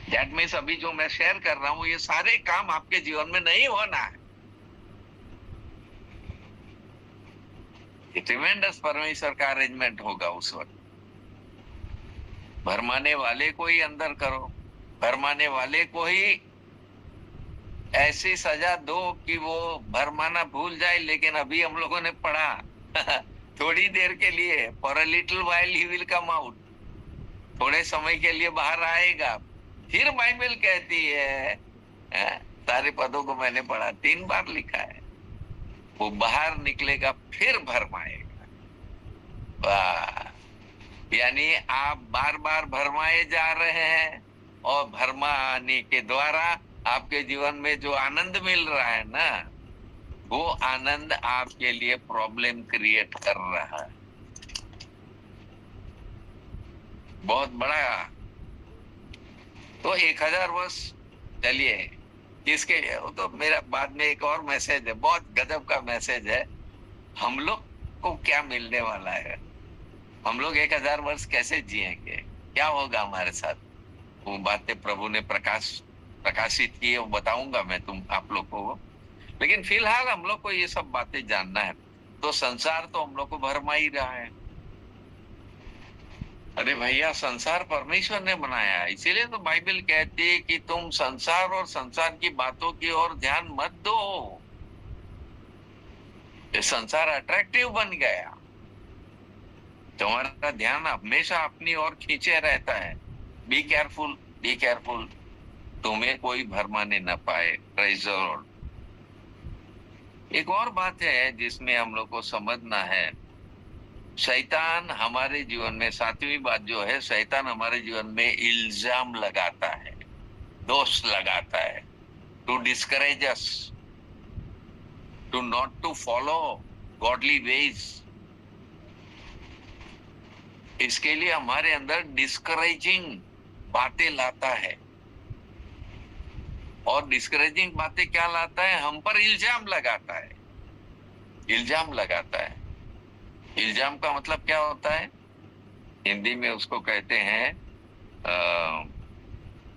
Speaker 1: दैट मीन्स अभी जो मैं शेयर कर रहा हूं ये सारे काम आपके जीवन में नहीं होना है। ट्रिमेंडस परमेश्वर का अरेंजमेंट होगा उस वक्त। भरमाने वाले को ही अंदर करो, भरमाने वाले को ही ऐसी सजा दो कि वो भरमाना भूल जाए। लेकिन अभी हम लोगों ने पढ़ा थोड़ी देर के लिए, for a little while he will come out, थोड़े समय के लिए बाहर आएगा। फिर बाइबल कहती है, सारे पदों को मैंने पढ़ा, 3 बार लिखा है, वो बाहर निकलेगा फिर भरमाएगा। वाह! यानी आप बार बार भरमाए जा रहे हैं और भरमाने के द्वारा आपके जीवन में जो आनंद मिल रहा है ना, वो आनंद आपके लिए प्रॉब्लम क्रिएट कर रहा है। बहुत बड़ा। तो 1000 वर्ष, चलिए किसके लिए, वो तो मेरा बाद में एक और मैसेज है, बहुत गजब का मैसेज है। हम लोग को क्या मिलने वाला है, हम लोग 1000 वर्ष कैसे जिएंगे, क्या होगा हमारे साथ, वो बातें प्रभु ने प्रकाशित की है, वो बताऊंगा मैं आप लोग को। लेकिन फिलहाल हम लोग को ये सब बातें जानना है। तो संसार तो हम लोग को भरमा ही रहा है। अरे भैया, संसार परमेश्वर ने बनाया है, इसीलिए तो बाइबल कहती है कि तुम संसार और संसार की बातों की ओर ध्यान मत दो। ये संसार अट्रैक्टिव बन गया, तुम्हारा ध्यान हमेशा अपनी ओर खींचे रहता है। बी केयरफुल, बी केयरफुल, तुम्हें कोई भरमाने न पाए। Praise the Lord. एक और बात है जिसमें हम लोग को समझना है, शैतान हमारे जीवन में, 7वीं बात जो है, शैतान हमारे जीवन में इल्जाम लगाता है, दोष लगाता है, to discourage us, to not to follow godly ways. इसके लिए हमारे अंदर डिस्करेजिंग बातें लाता है। और डिस्करेजिंग बातें क्या लाता है, हम पर इल्जाम लगाता है, इल्जाम लगाता है। इल्जाम का मतलब क्या होता है, हिंदी में उसको कहते हैं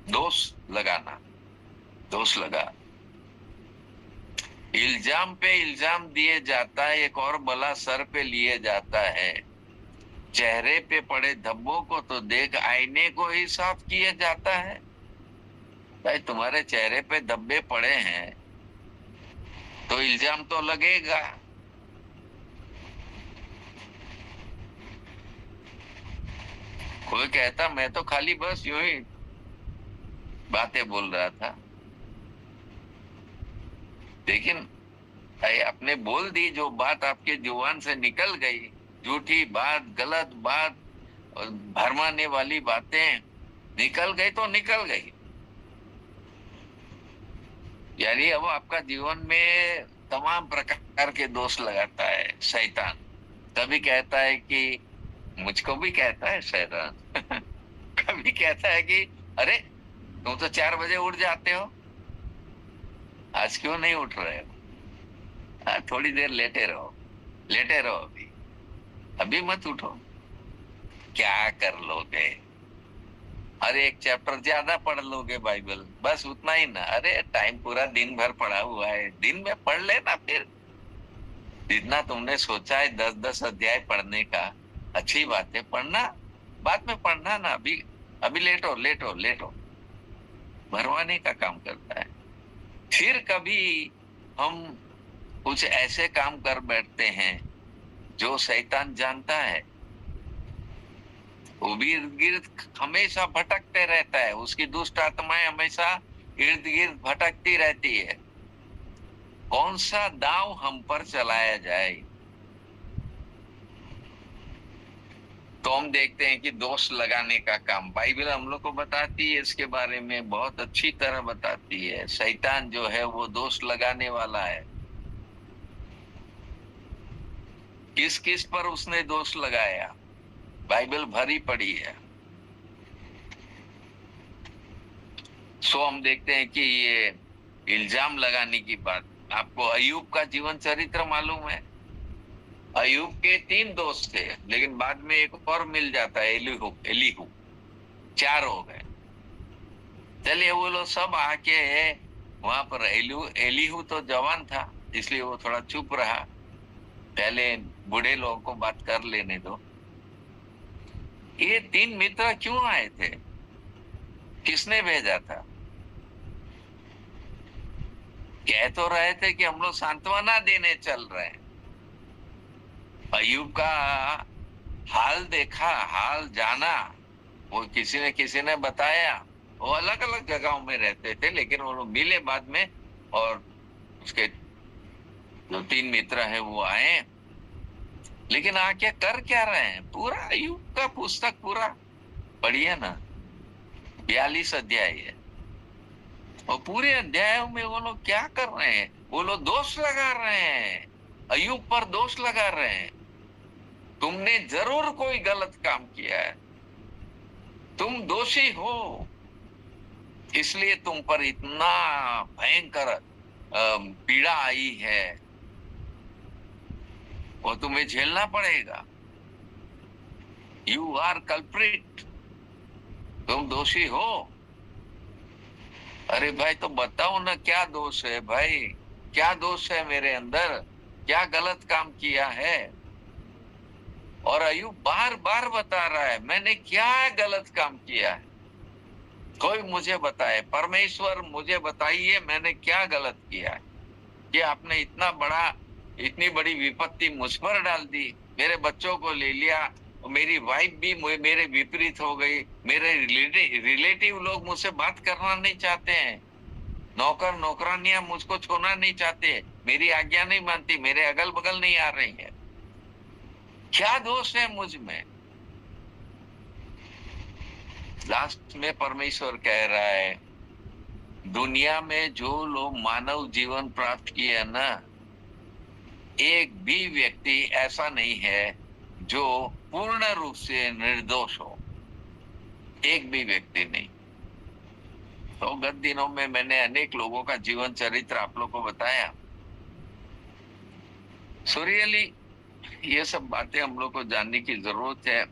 Speaker 1: दोष लगाना, दोष लगा। इल्जाम पे इल्जाम दिए जाता है, एक और बला सर पे लिए जाता है। चेहरे पे पड़े धब्बों को तो देख आईने को ही साफ किया जाता है। भाई, तुम्हारे चेहरे पे धब्बे पड़े हैं तो इल्जाम तो लगेगा। कोई कहता मैं तो खाली बस यूं ही बातें बोल रहा था, लेकिन भाई आपने बोल दी जो बात आपके जुबान से निकल गई, झूठी बात, गलत बात और भरमाने वाली बातें निकल गई तो निकल गई। यानी अब आपका जीवन में तमाम प्रकार के दोष लगाता है शैतान। कभी कहता है कि, मुझको भी कहता है शैतान कभी कहता है कि अरे तुम तो 4 बजे उठ जाते हो, आज क्यों नहीं उठ रहे हो, थोड़ी देर लेटे रहो, लेटे रहो, अभी अभी मत उठो। क्या कर लोगे, अरे 1 चैप्टर ज्यादा पढ़ लोगे बाइबल, बस उतना ही ना। अरे टाइम पूरा दिन भर पढ़ा हुआ है, दिन में पढ़ लेना। फिर जितना तुमने सोचा है 10-10 अध्याय पढ़ने का, अच्छी बात है, पढ़ना, बाद में पढ़ना ना, अभी लेटो लेटो लेटो, भरवाने का काम करता है। फिर कभी हम कुछ ऐसे काम कर बैठते हैं जो शैतान जानता है, वो भी इर्द गिर्द हमेशा भटकते रहता है, उसकी दुष्ट आत्माएं हमेशा इर्द गिर्द भटकती रहती है। कौन सा दांव हम पर चलाया जाए, तो हम देखते हैं कि दोष लगाने का काम बाइबल हम लोग को बताती है, इसके बारे में बहुत अच्छी तरह बताती है। शैतान जो है वो दोष लगाने वाला है। किस किस पर उसने दोष लगाया, बाइबल भरी पड़ी है। सो हम देखते हैं कि ये इल्जाम लगाने की बात आपको अयूब का जीवन चरित्र मालूम है? अयूब के 3 दोस्त थे, लेकिन बाद में एक और मिल जाता है, एलीहू। एलीहू 4 हो गए। चलिए वो लोग सब आके वहां पर, एलीहू एलीहू तो जवान था इसलिए वो थोड़ा चुप रहा, पहले बूढ़े लोगों को बात कर लेने दो। ये 3 मित्र क्यों आए थे? किसने भेजा था? कह तो रहे थे कि हम लोग सांत्वना देने चल रहे हैं। अयूब का हाल देखा, हाल जाना, वो किसी ने बताया। वो अलग अलग जगहों में रहते थे, लेकिन वो लोग मिले बाद में, और उसके जो 3 मित्र हैं वो आए। लेकिन आके कर क्या रहे हैं? पूरा अयूब का पुस्तक पूरा पढ़िए ना, 42 अध्याय है। और पूरे अध्यायों में वो लोग क्या कर रहे हैं? वो लोग दोष लगा रहे हैं, अयूब पर दोष लगा रहे हैं। तुमने जरूर कोई गलत काम किया है, तुम दोषी हो, इसलिए तुम पर इतना भयंकर पीड़ा आई है, वो तुम्हें झेलना पड़ेगा। यू आर कल्प्रिट, तुम दोषी हो। अरे भाई तो बताओ ना, क्या दोष है भाई? क्या दोष है मेरे अंदर? क्या गलत काम किया है? और अयूब बार बार बता रहा है, मैंने क्या गलत काम किया है? कोई मुझे बताए, परमेश्वर मुझे बताइए, मैंने क्या गलत किया है कि आपने इतनी बड़ी विपत्ति मुझ पर डाल दी। मेरे बच्चों को ले लिया, मेरी वाइफ भी मेरे विपरीत हो गई, मेरे रिलेटिव लोग मुझसे बात करना नहीं चाहते हैं, नौकर नौकरानियां मुझको छोड़ना नहीं चाहते, मेरी आज्ञा नहीं मानती, मेरे अगल बगल नहीं आ रही है। क्या दोष है मुझ में? लास्ट में परमेश्वर कह रहा है, दुनिया में जो लोग मानव जीवन प्राप्त किए है ना, एक भी व्यक्ति ऐसा नहीं है जो पूर्ण रूप से निर्दोष हो, एक भी व्यक्ति नहीं। तो गत दिनों में मैंने अनेक लोगों का जीवन चरित्र आप लोगों को बताया। सो रियली ये सब बातें हम लोग को जानने की जरूरत है।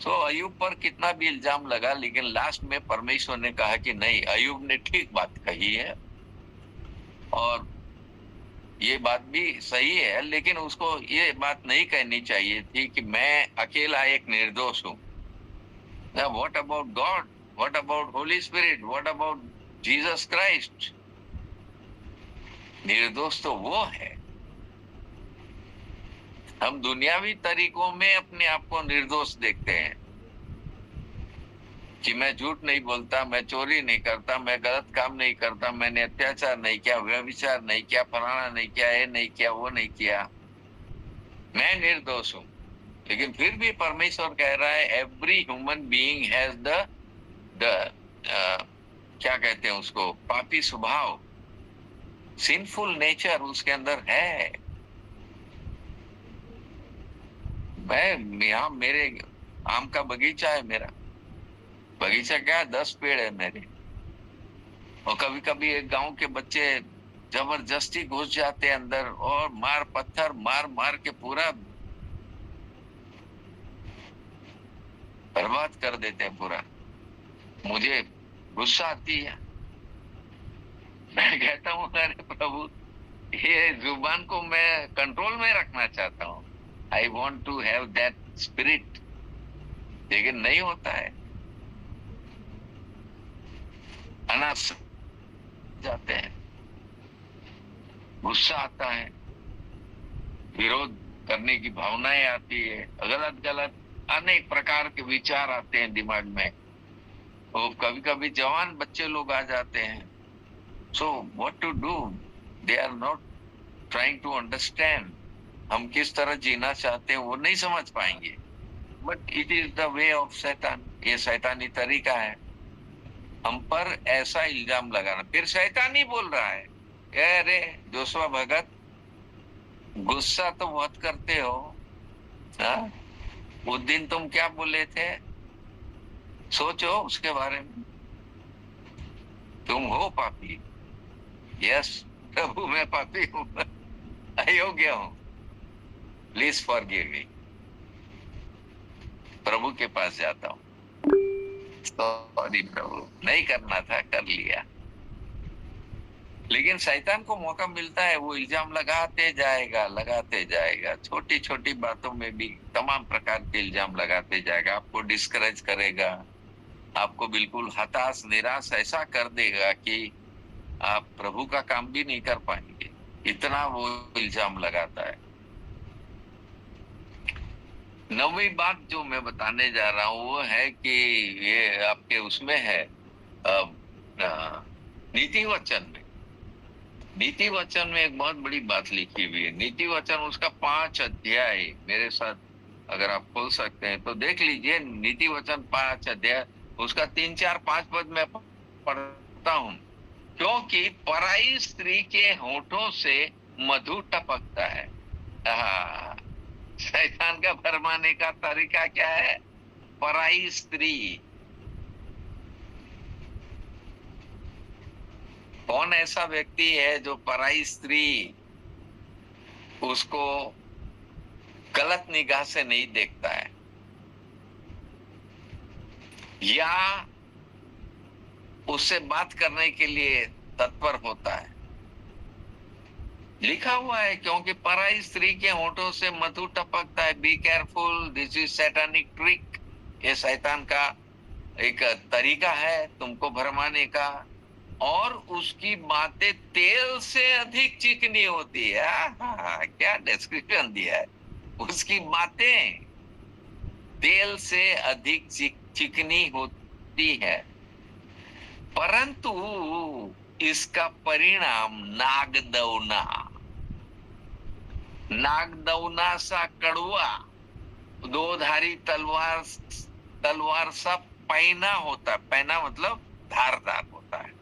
Speaker 1: तो अयूब पर कितना भी इल्जाम लगा, लेकिन लास्ट में परमेश्वर ने कहा कि नहीं, अयूब ने ठीक बात कही है, और ये बात भी सही है, लेकिन उसको ये बात नहीं कहनी चाहिए थी कि मैं अकेला एक निर्दोष हूं। What about God? What about Holi spirit? What about Jesus Christ? निर्दोष तो वो है। हम दुनियावी तरीकों में अपने आप को निर्दोष देखते हैं कि मैं झूठ नहीं बोलता, मैं चोरी नहीं करता, मैं गलत काम नहीं करता, मैंने अत्याचार नहीं किया, व्यभिचार नहीं किया, फलाना नहीं किया, ये नहीं किया, वो नहीं किया, मैं निर्दोष हूं। लेकिन फिर भी परमेश्वर कह रहा है, every human being has the क्या कहते हैं उसको, पापी स्वभाव, सिंफुल नेचर उसके अंदर है। मैं यहाँ, मेरे आम का बगीचा है, मेरा बगीचा क्या है, 10 पेड़ है मेरे। और कभी कभी एक गांव के बच्चे जबरदस्ती घुस जाते हैं अंदर और पत्थर मार मार के पूरा बर्बाद कर देते हैं पूरा। मुझे गुस्सा आती है, मैं कहता हूँ अरे प्रभु, ये जुबान को मैं कंट्रोल में रखना चाहता हूँ, I want to have that spirit, लेकिन नहीं होता है। अनास जाते हैं, गुस्सा आता है, विरोध करने की भावनाएं आती है, गलत गलत अनेक प्रकार के विचार आते हैं दिमाग में। और कभी कभी जवान बच्चे लोग आ जाते हैं। So what to do? They are not trying to understand, हम किस तरह जीना चाहते हैं वो नहीं समझ पाएंगे। But it is the way of शैतान, ये शैतानी तरीका है हम पर ऐसा इल्जाम लगाना। फिर शैतान ही बोल रहा है, अरे जोशुआ भगत, गुस्सा तो बहुत करते हो, हाँ? उस दिन तुम क्या बोले थे, सोचो उसके बारे में, तुम हो पापी। यस, प्रभु मैं पापी हूँ, अयोग्य हूँ, प्लीज फॉरगिव मी। प्रभु के पास जाता हूँ, सॉरी प्रभु, नहीं करना था, कर लिया। लेकिन शैतान को मौका मिलता है, वो इल्जाम लगाते जाएगा, लगाते जाएगा, छोटी छोटी बातों में भी तमाम प्रकार के इल्जाम लगाते जाएगा, आपको डिस्करेज करेगा, आपको बिल्कुल हताश निराश ऐसा कर देगा कि आप प्रभु का काम भी नहीं कर पाएंगे, इतना वो इल्जाम लगाता है। 9वीं बात जो मैं बताने जा रहा हूं वो है कि ये आपके उसमें है नीति वचन में। नीति वचन में एक बहुत बड़ी बात लिखी हुई है। नीति वचन उसका 5 अध्याय, मेरे साथ अगर आप खोल सकते हैं तो देख लीजिए। नीति वचन 5 अध्याय, उसका 3, 4, 5 पद में पढ़ता हूं। क्योंकि पराई स्त्री के होठों से मधु टपकता है। शैतान का भरमाने का तरीका क्या है? पराई स्त्री। कौन ऐसा व्यक्ति है जो पराई स्त्री उसको गलत निगाह से नहीं देखता है या उससे बात करने के लिए तत्पर होता है? लिखा हुआ है, क्योंकि पराई स्त्री के होठों से मधु टपकता है। Be careful, this is satanic trick. ये शैतान का एक तरीका है तुमको भरमाने का। और उसकी बातें तेल से अधिक चिकनी होती है। क्या डिस्क्रिप्शन दिया है! उसकी बातें तेल से अधिक चिकनी होती है, परंतु इसका परिणाम नागदौना, नागदौना सा कड़वा, दोधारी तलवार सा पैना होता है। पैना मतलब धारदार होता है।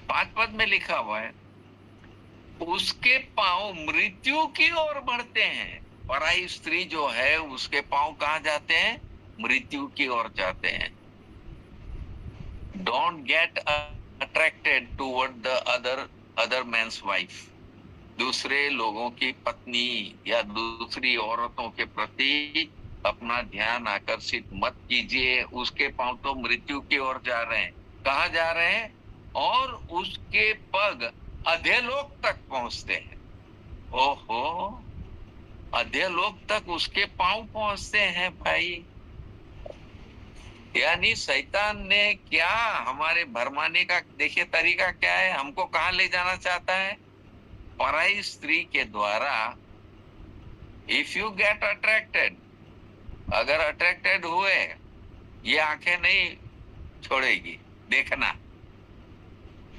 Speaker 1: 5 पद में लिखा हुआ है, उसके पांव मृत्यु की ओर बढ़ते हैं। पराई स्त्री जो है उसके पांव कहां जाते हैं? मृत्यु की ओर जाते हैं। Don't get attracted toward the other man's wife. दूसरे लोगों की पत्नी या दूसरी औरतों के प्रति अपना ध्यान आकर्षित मत कीजिए। उसके पांव तो मृत्यु की ओर जा रहे हैं। कहां जा रहे हैं? और उसके पग अधोलोक तक पहुंचते हैं। ओहो, अधोलोक तक उसके पांव पहुंचते हैं भाई। यानी शैतान ने क्या हमारे भरमाने का देखिए तरीका क्या है, हमको कहां ले जाना चाहता है? पराई स्त्री के द्वारा। इफ यू गेट अट्रैक्टेड, अगर अट्रैक्टेड हुए, ये आंखें नहीं छोड़ेगी देखना,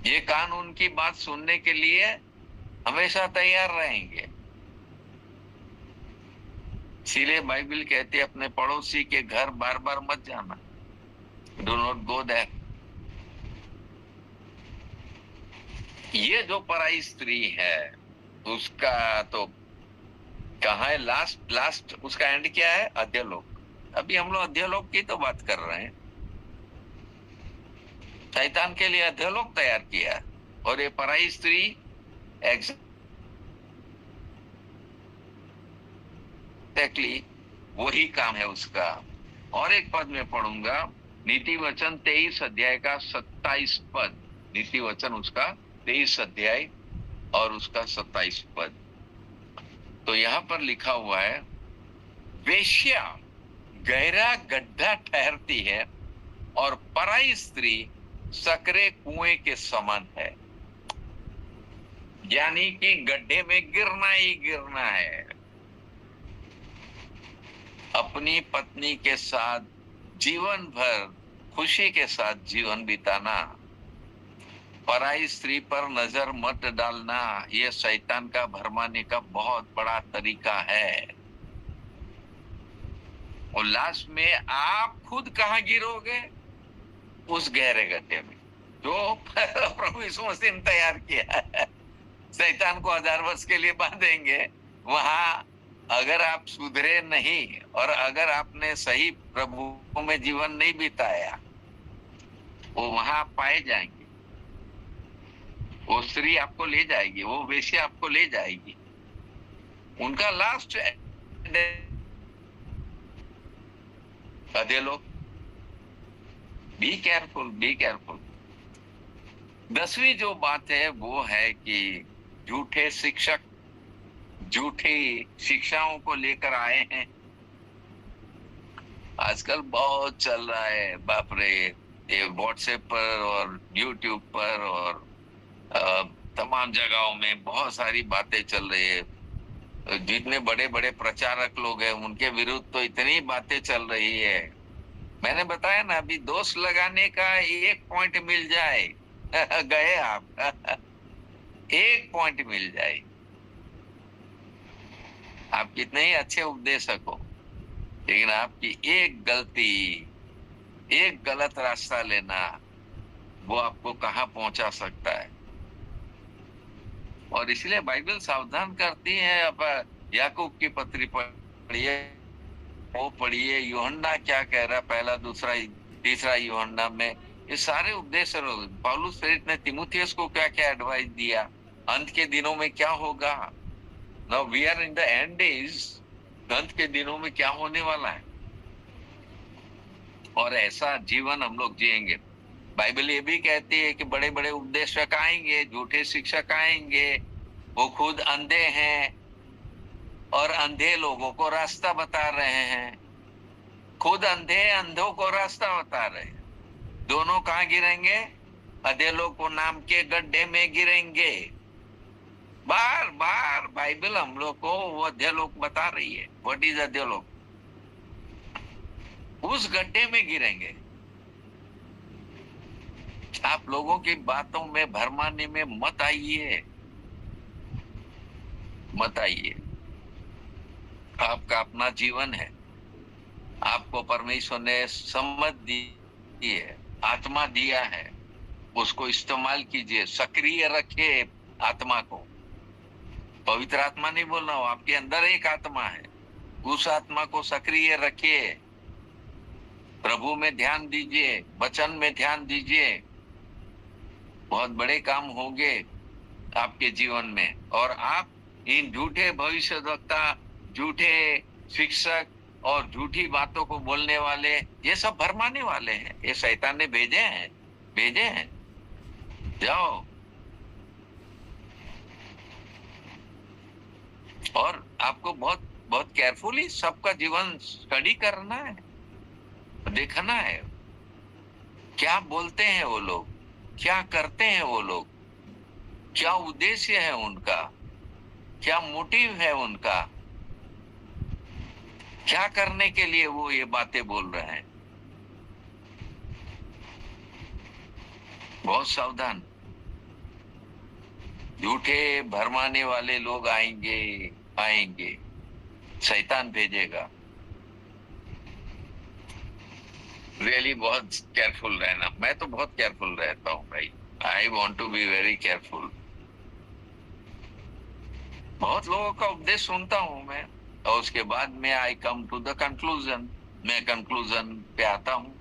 Speaker 1: ये कान उनकी बात सुनने के लिए हमेशा तैयार रहेंगे। इसीलिए बाइबल कहती है अपने पड़ोसी के घर बार बार मत जाना। Do not go there. ये जो पराई स्त्री है उसका तो कहाँ है? लास्ट उसका एंड क्या है? अधोलोक। अभी हम लोग अधोलोक की तो बात कर रहे हैं। शैतान के लिए अधोलोक तैयार किया, और ये पराई स्त्री एग्जैक्टली वही काम है उसका। और एक पद में पढ़ूंगा, नीति वचन 23 अध्याय का 27 पद। नीति वचन उसका 23 अध्याय और उसका 27 पद। तो यहां पर लिखा हुआ है, वेश्या गहरा गड्ढा ठहरती है और पराई स्त्री सकरे कुएं के समान है। यानी कि गड्ढे में गिरना ही गिरना है। अपनी पत्नी के साथ जीवन भर खुशी के साथ जीवन बिताना, पराई स्त्री पर नजर मत डालना, यह शैतान का भरमाने का बहुत बड़ा तरीका है। और लास्ट में आप खुद कहां गिरोगे? उस गहरे गड्ढे में जो प्रभु यीशु मसीह ने तैयार किया है। शैतान को 1000 वर्ष के लिए बांधेंगे वहां। अगर आप सुधरे नहीं और अगर आपने सही प्रभु में जीवन नहीं बिताया, वो वहां पाए जाएंगे। वो स्त्री आपको ले जाएगी, वो वेश्या आपको ले जाएगी। उनका लास्ट लोग, बी केयरफुल, बी केयरफुल। 10वीं जो बात है वो है कि झूठे शिक्षक झूठी शिक्षाओं को लेकर आए हैं। आजकल बहुत चल रहा है, बाप रे, ये व्हाट्सएप पर और यूट्यूब पर और तमाम जगहों में बहुत सारी बातें चल रही है। जितने बड़े बड़े प्रचारक लोग हैं उनके विरुद्ध तो इतनी बातें चल रही है। मैंने बताया ना, अभी दोष लगाने का एक पॉइंट मिल जाए गए आप एक पॉइंट मिल जाए, आप कितने ही अच्छे उपदेशक हो, लेकिन आपकी एक गलती, एक गलत रास्ता लेना, वो आपको कहाँ पहुंचा सकता है। और इसलिए बाइबल सावधान करती है। अब याकूब की पत्री पढ़िए, वो पढ़िए, यूहन्ना क्या कह रहा है, पहला दूसरा तीसरा यूहन्ना में, ये सारे उपदेश। पौलुस प्रेरित ने तीमुथियुस को क्या क्या एडवाइस दिया, अंत के दिनों में क्या होगा। Now we are in the end days, अंत के दिनों में क्या होने वाला है, और ऐसा जीवन हम लोग जिएंगे। बाइबल ये भी कहती है कि बड़े बड़े उपदेशक आएंगे, झूठे शिक्षक आएंगे, वो खुद अंधे हैं और अंधे लोगों को रास्ता बता रहे हैं। खुद अंधे अंधों को रास्ता बता रहे हैं। दोनों कहाँ गिरेंगे? अधेलों को नाम के गड्ढे में गिरेंगे। बार बार बाइबल हम लोग को वो अधेलोक बता रही है। व्हाट इज अधेलोक? उस गड्ढे में गिरेंगे। आप लोगों की बातों में भरमाने में मत आइए, मत आइए। आपका अपना जीवन है, आपको परमेश्वर ने समझ दी है, आत्मा दिया है, उसको इस्तेमाल कीजिए, सक्रिय रखिए आत्मा को। पवित्र आत्मा नहीं बोल रहा हूं, आपके अंदर एक आत्मा है, उस आत्मा को सक्रिय रखिए, प्रभु में ध्यान दीजिए, वचन में ध्यान दीजिए। बहुत बड़े काम होंगे आपके जीवन में। और आप इन झूठे भविष्यवक्ता, झूठे शिक्षक और झूठी बातों को बोलने वाले, ये सब भरमाने वाले हैं, ये शैतान ने भेजे हैं। जाओ और आपको बहुत बहुत केयरफुली सबका जीवन स्टडी करना है, देखना है क्या बोलते हैं वो लोग, क्या करते हैं वो लोग, क्या उद्देश्य है उनका, क्या मोटिव है उनका, क्या करने के लिए वो ये बातें बोल रहे हैं। बहुत सावधान। झूठे भरमाने वाले लोग आएंगे, शैतान भेजेगा। रियली बहुत केयरफुल रहना। मैं तो बहुत केयरफुल रहता हूँ भाई। I want to be very careful. बहुत लोगों का उपदेश सुनता हूँ मैं, और उसके बाद में आई कम टू द कंक्लूजन। मैं कंक्लूजन पे आता हूँ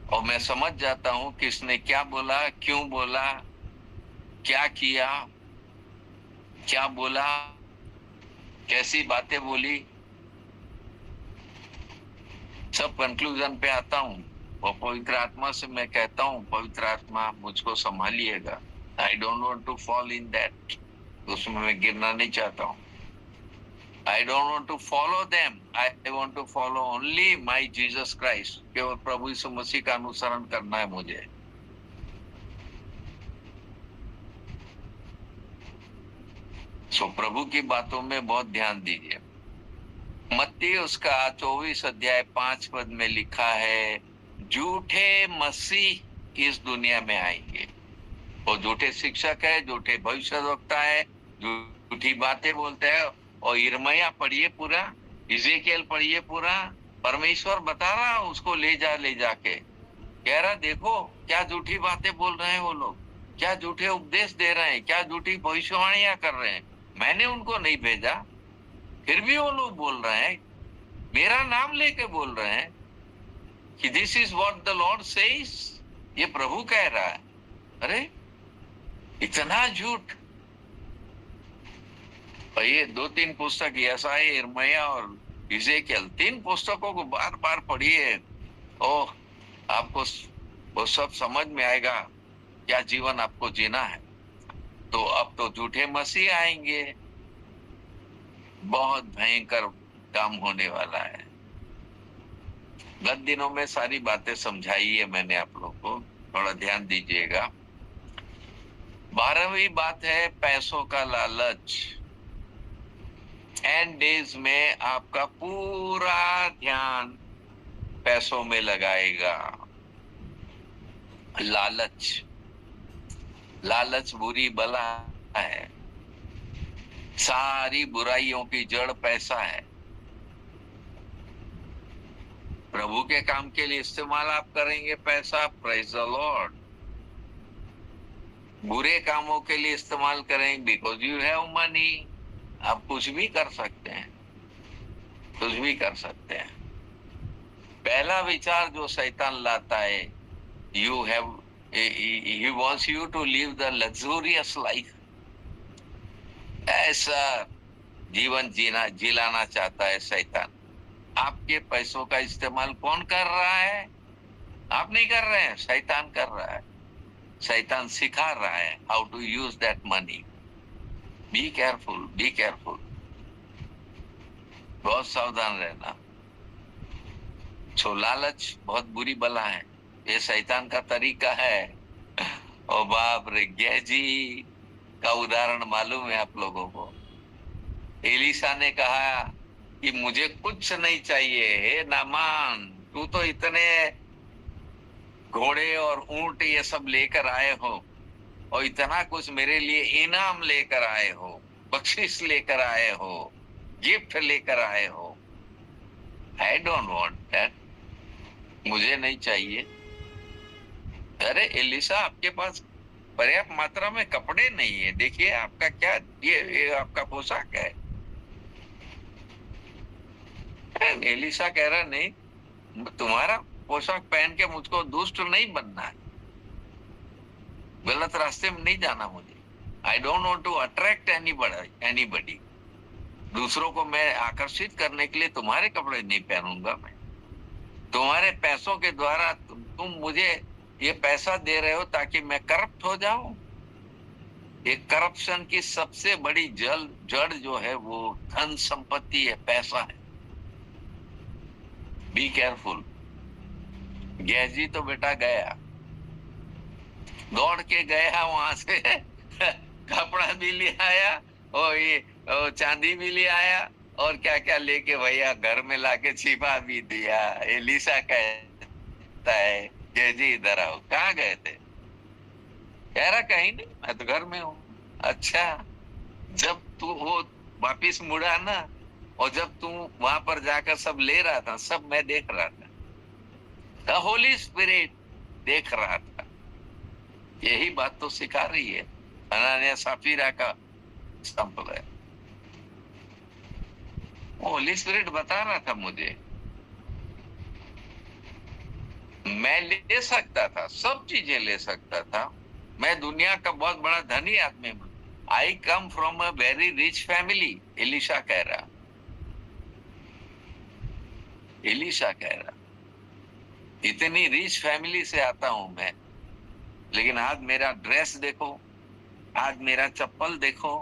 Speaker 1: और मैं समझ जाता हूँ किसने क्या बोला, क्यों बोला, क्या किया, क्या बोला, कैसी बातें बोली, सब कंक्लूजन पे आता हूँ। और पवित्र आत्मा से मैं कहता हूँ, पवित्र आत्मा मुझको संभालिएगा। I don't want to fall in that, उसमें मैं गिरना नहीं चाहता हूँ। I don't want to follow them, I want to follow only my Jesus Christ. केवल प्रभु यीशु मसीह का अनुसरण करना है मुझे। सो प्रभु की बातों में बहुत ध्यान दीजिए। मत्ती उसका 24 अध्याय 5 पद में लिखा है, झूठे मसीह इस दुनिया में आएंगे। वो झूठे शिक्षक है, झूठे भविष्यवक्ता है, झूठी बातें बोलते हैं। और यिर्मयाह पढ़िए पूरा, इज़ेकियल पढ़िए पूरा। परमेश्वर बता रहा उसको ले जाके कह रहा, देखो क्या झूठी बातें बोल रहे हैं वो लोग, क्या झूठे उपदेश दे रहे हैं, क्या झूठी भविष्यवाणियां कर रहे हैं। मैंने उनको नहीं भेजा, फिर भी वो लोग बोल रहे हैं, मेरा नाम लेके बोल रहे हैं कि this is what the Lord says. ये प्रभु कह रहा है। अरे इतना झूठ। और ये 2-3 पुस्तक यशायाह, यिर्मयाह और इज़ेकियल, 3 पुस्तकों को बार बार पढ़िए। ओह, आपको वो सब समझ में आएगा क्या जीवन आपको जीना है। तो अब तो झूठे मसीह आएंगे, बहुत भयंकर काम होने वाला है। गत दिनों में सारी बातें समझाई है मैंने आप लोगों को, थोड़ा ध्यान दीजिएगा। 12वीं बात है पैसों का लालच। एंड डेज में आपका पूरा ध्यान पैसों में लगाएगा। लालच, लालच बुरी बला है। सारी बुराइयों की जड़ पैसा है। प्रभु के काम के लिए इस्तेमाल आप करेंगे पैसा, प्रेज द लॉर्ड। बुरे कामों के लिए इस्तेमाल करेंगे, बिकॉज यू हैव मनी, आप कुछ भी कर सकते हैं, कुछ भी कर सकते हैं। पहला विचार जो शैतान लाता है, you have, he wants you to live the luxurious life. ऐसा जीवन जिलाना चाहता है शैतान। आपके पैसों का इस्तेमाल कौन कर रहा है? आप नहीं कर रहे हैं, शैतान कर रहा है। शैतान सिखा रहा है how to use that money. Be careful, be careful, बहुत सावधान रहना। सो लालच बहुत बुरी बला है, ये शैतान का तरीका है। ओ बाप रे, गेजी का उदाहरण मालूम है आप लोगों को। एलिशा ने कहा कि मुझे कुछ नहीं चाहिए, हे नामान, तू तो इतने घोड़े और ऊंट ये सब लेकर आए हो और इतना कुछ मेरे लिए इनाम लेकर आए हो, बख्शिश लेकर आए हो, गिफ्ट लेकर आए हो। आई डोंट वांट दैट, मुझे नहीं चाहिए। अरे एलिशा, आपके पास पर्याप्त मात्रा में कपड़े नहीं है, देखिए आपका क्या, ये आपका पोशाक है। एलिशा कह रहा नहीं, तुम्हारा पोशाक पहन के मुझको दुष्ट नहीं बनना है, गलत रास्ते में नहीं जाना मुझे। I don't want to attract anybody. दूसरों को मैं आकर्षित करने के लिए तुम्हारे कपड़े नहीं पहनूंगा मैं। तुम्हारे पैसों के द्वारा तुम मुझे ये पैसा दे रहे हो ताकि मैं करप्ट हो जाऊं। ये करप्शन की सबसे बड़ी जड़ जो है वो धन संपत्ति है, पैसा है। Be careful. गेजी तो बेटा गया, दौड़ के गया वहां से कपड़ा भी ले आया और ये चांदी भी ले आया और क्या क्या लेके भैया घर में लाके छिपा भी दिया। एलिशा कहता है, गेजी इधर आओ, कहाँ गए थे? कह रहा कहीं नहीं, मैं तो घर में हूँ। अच्छा, जब तू वो वापिस मुड़ा ना, और जब तू वहां पर जाकर सब ले रहा था, सब मैं देख रहा था, द होली स्पिरिट देख रहा था। यही बात तो सिखा रही है हनानिया सफीरा का संप्रदाय। होली स्पिरिट बता रहा था मुझे, मैं ले सकता था, सब चीजें ले सकता था, मैं दुनिया का बहुत बड़ा धनी आदमी हूं। I come from a very rich family, Elisha कह रहा, एलिशा कह रहा, इतनी रिच फैमिली से आता हूं मैं, लेकिन आज मेरा ड्रेस देखो, आज मेरा चप्पल देखो।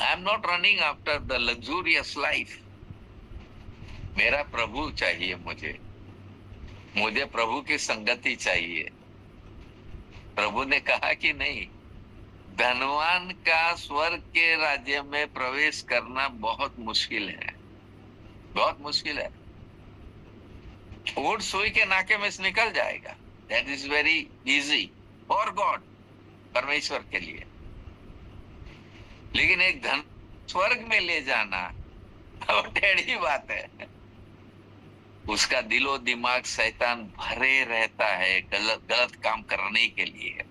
Speaker 1: I am not running after the luxurious life. मेरा प्रभु चाहिए, मुझे प्रभु की संगति चाहिए। प्रभु ने कहा कि नहीं, धनवान का स्वर्ग के राज्य में प्रवेश करना बहुत मुश्किल है, बहुत मुश्किल है। ऊंट सुई के नाके में से निकल जाएगा, that is very easy for God, परमेश्वर के लिए। लेकिन एक धन स्वर्ग में ले जाना और टेढ़ी बात है। उसका दिलो दिमाग शैतान भरे रहता है गलत काम करने के लिए,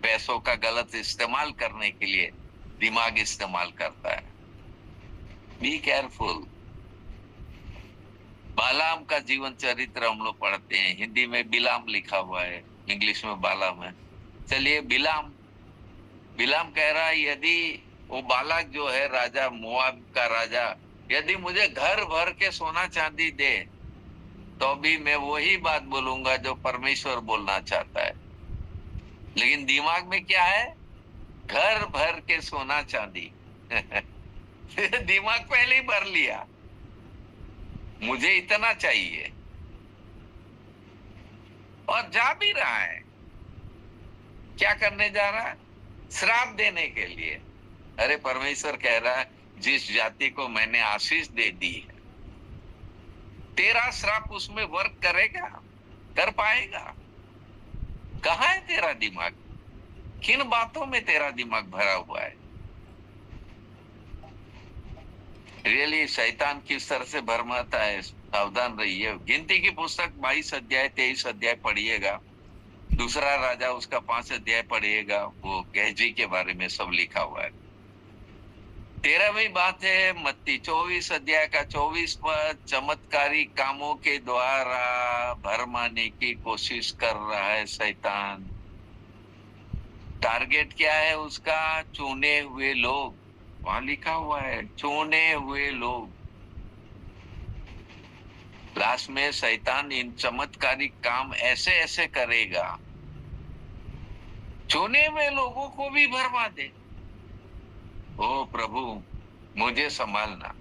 Speaker 1: पैसों का गलत इस्तेमाल करने के लिए दिमाग इस्तेमाल करता है। Be careful. बालाम का जीवन चरित्र हम लोग पढ़ते हैं, हिंदी में बिलाम लिखा हुआ है, इंग्लिश में बालाम है। चलिए बिलाम, बिलाम कह रहा है यदि वो बालक जो है राजा, मोआब का राजा, यदि मुझे घर भर के सोना चांदी दे तो भी मैं वही बात बोलूंगा जो परमेश्वर बोलना चाहता है। लेकिन दिमाग में क्या है? घर भर के सोना चांदी। दिमाग पहले ही भर लिया, मुझे इतना चाहिए, और जा भी रहा है। क्या करने जा रहा है? श्राप देने के लिए। अरे परमेश्वर कह रहा है जिस जाति को मैंने आशीष दे दी है, तेरा श्राप उसमें वर्क करेगा? कर पाएगा? कहाँ है तेरा दिमाग? किन बातों में तेरा दिमाग भरा हुआ है? रियली शैतान किस तरह से भरमाता है, सावधान रहिए। गिनती की पुस्तक 22 अध्याय 23 अध्याय पढ़िएगा, दूसरा राजा उसका 5 अध्याय पढ़िएगा, वो गेहजी के बारे में सब लिखा हुआ है। 13वीं बात है मत्ती 24 अध्याय का 24 पद, चमत्कारी कामों के द्वारा भरमाने की कोशिश कर रहा है शैतान। टारगेट क्या है उसका? चुने हुए लोग। वहां लिखा हुआ है चुने हुए लोग। लास्ट में शैतान इन चमत्कारी काम ऐसे ऐसे करेगा, चुने हुए लोगों को भी भरमा दे। ओ प्रभु, मुझे संभालना,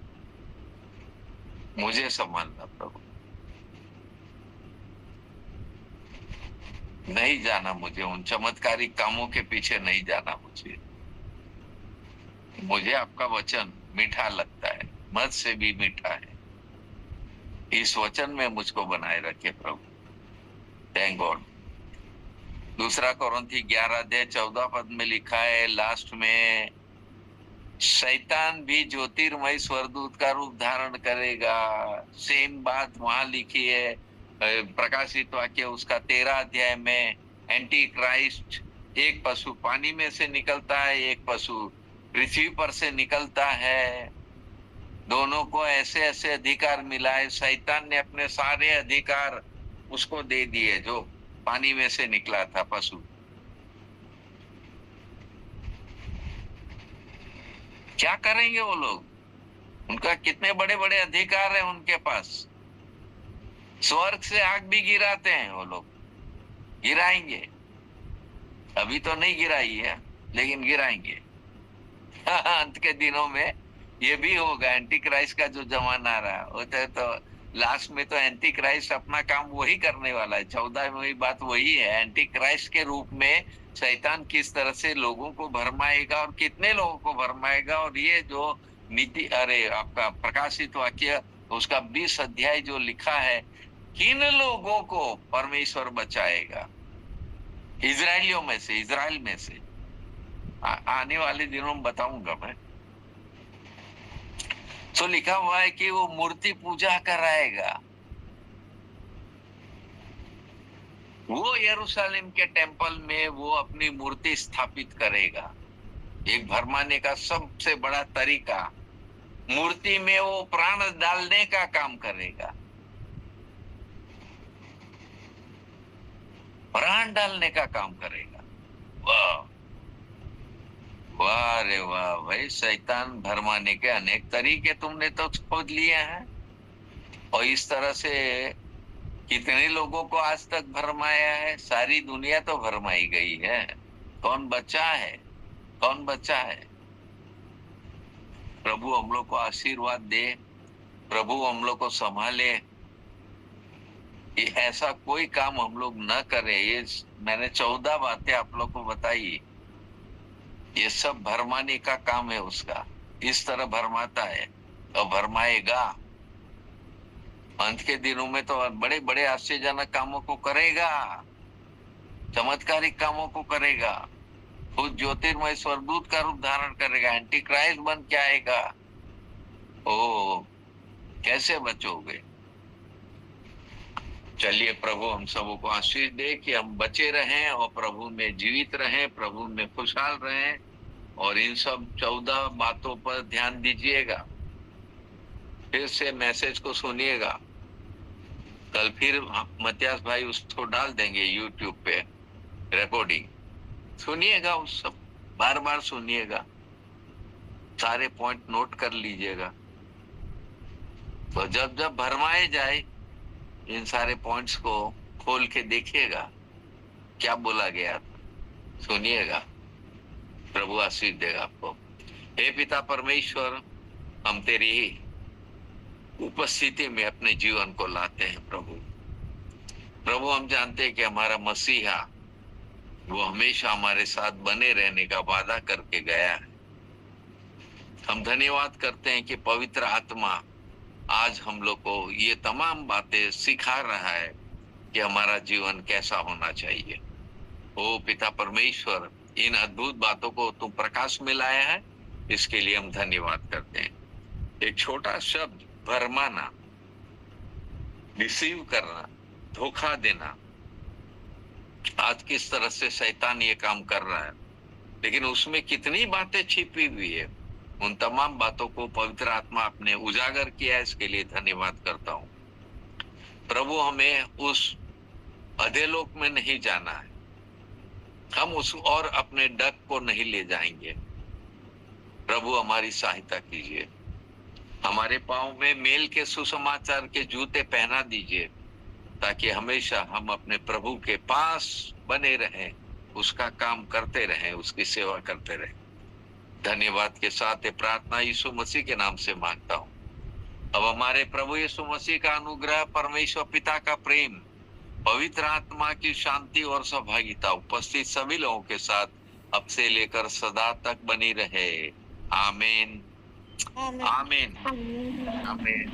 Speaker 1: मुझे संभालना प्रभु। नहीं जाना मुझे, उन चमत्कारी कामों के पीछे नहीं जाना मुझे। मुझे आपका वचन मीठा लगता है, मध से भी मीठा है। इस वचन में मुझको बनाए रखे प्रभु। Thank God. दूसरा कोरिन्थी 11 अध्याय 14 पद में लिखा है लास्ट में, शैतान भी ज्योतिर्मय स्वर्गदूत का रूप धारण करेगा। सेम बात वहां लिखी है प्रकाशित वाक्य उसका 13 अध्याय में। एंटी क्राइस्ट, एक पशु पानी में से निकलता है, एक पशु पृथ्वी पर से निकलता है। दोनों को ऐसे ऐसे अधिकार मिला है। शैतान ने अपने सारे अधिकार उसको दे दिए जो पानी में से निकला था पशु। क्या करेंगे वो लोग? उनका कितने बड़े बड़े अधिकार है उनके पास। स्वर्ग से आग भी गिराते हैं वो लोग, गिराएंगे। अभी तो नहीं गिराई है, लेकिन गिराएंगे। अंत के दिनों में ये भी होगा। एंटी क्राइस्ट का जो जमाना आ रहा होता है, तो लास्ट में तो एंटी क्राइस्ट अपना काम वही करने वाला है। 14वीं बात वही है, एंटी क्राइस्ट के रूप में शैतान किस तरह से लोगों को भरमाएगा और कितने लोगों को भरमाएगा। और ये जो नीति, अरे आपका प्रकाशित वाक्य उसका 20 अध्याय जो लिखा है, किन लोगों को परमेश्वर बचाएगा? इजराइलियों में से, इजराइल में से। आने वाले दिनों में बताऊंगा मैं। तो लिखा हुआ है कि वो मूर्ति पूजा कराएगा। वो यरूशलेम के टेंपल में वो अपनी मूर्ति स्थापित करेगा। एक भरमाने का सबसे बड़ा तरीका, मूर्ति में वो प्राण डालने का काम करेगा। प्राण डालने का काम करेगा। वाह वाह रे वाह भाई, शैतान भरमाने के अनेक तरीके तुमने तो खोज लिए हैं। और इस तरह से कितने लोगों को आज तक भरमाया है। सारी दुनिया तो भरमाई गई है। कौन बचा है? कौन बचा है? प्रभु हम लोग को आशीर्वाद दे, प्रभु हम लोग को संभाले, कि ऐसा कोई काम हम लोग न करें। ये मैंने 14 बातें आप लोग को बताई, ये सब भरमाने का काम है उसका। इस तरह भरमाता है और भरमाएगा। अंत के दिनों में तो बड़े बड़े आश्चर्यजनक कामों को करेगा, चमत्कारिक कामों को करेगा। खुद ज्योतिर्मय स्वर्गदूत का रूप धारण करेगा, एंटी क्राइस्ट बन के आएगा। ओ कैसे बचोगे? चलिए प्रभु हम सबों को आशीष दे कि हम बचे रहें और प्रभु में जीवित रहें, प्रभु में खुशहाल रहें। और इन सब 14 बातों पर ध्यान दीजिएगा, फिर से मैसेज को सुनिएगा। कल फिर मत्यास भाई उसको डाल देंगे यूट्यूब पे रिकॉर्डिंग, सुनिएगा, उस सब बार बार सुनिएगा, सारे पॉइंट नोट कर लीजिएगा। तो जब जब भरमाए जाए इन सारे पॉइंट्स को खोल के देखिएगा क्या बोला गया था, सुनिएगा, प्रभु आशीष देगा आपको। हे पिता परमेश्वर, हम तेरी उपस्थिति में अपने जीवन को लाते हैं प्रभु। प्रभु हम जानते हैं कि हमारा मसीहा वो हमेशा हमारे साथ बने रहने का वादा करके गया है। हम धन्यवाद करते हैं कि पवित्र आत्मा आज हम लोग को ये तमाम बातें सिखा रहा है कि हमारा जीवन कैसा होना चाहिए। ओ पिता परमेश्वर, इन अद्भुत बातों को तुम प्रकाश में लाया है, इसके लिए हम धन्यवाद करते हैं। एक छोटा शब्द भरमाना, रिसीव करना, धोखा देना, आज किस तरह से शैतान ये काम कर रहा है, लेकिन उसमें कितनी बातें छिपी हुई है, उन तमाम बातों को पवित्र आत्मा आपने उजागर किया, इसके लिए धन्यवाद करता हूँ। प्रभु हमें उस अधोलोक में नहीं जाना है, हम उस और अपने डग को नहीं ले जाएंगे। प्रभु हमारी सहायता कीजिए, हमारे पांव में मेल के सुसमाचार के जूते पहना दीजिए, ताकि हमेशा हम अपने प्रभु के पास बने रहें, उसका काम करते रहें, उसकी सेवा करते रहें। धन्यवाद के साथ ये प्रार्थना यीशु मसीह के नाम से मांगता हूँ। अब हमारे प्रभु यीशु मसीह का अनुग्रह, परमेश्वर पिता का प्रेम, पवित्र आत्मा की शांति और सहभागिता उपस्थित सभी लोगों के साथ अब से लेकर सदा तक बनी रहे। आमीन, आमीन, आमीन।
Speaker 2: आमीन।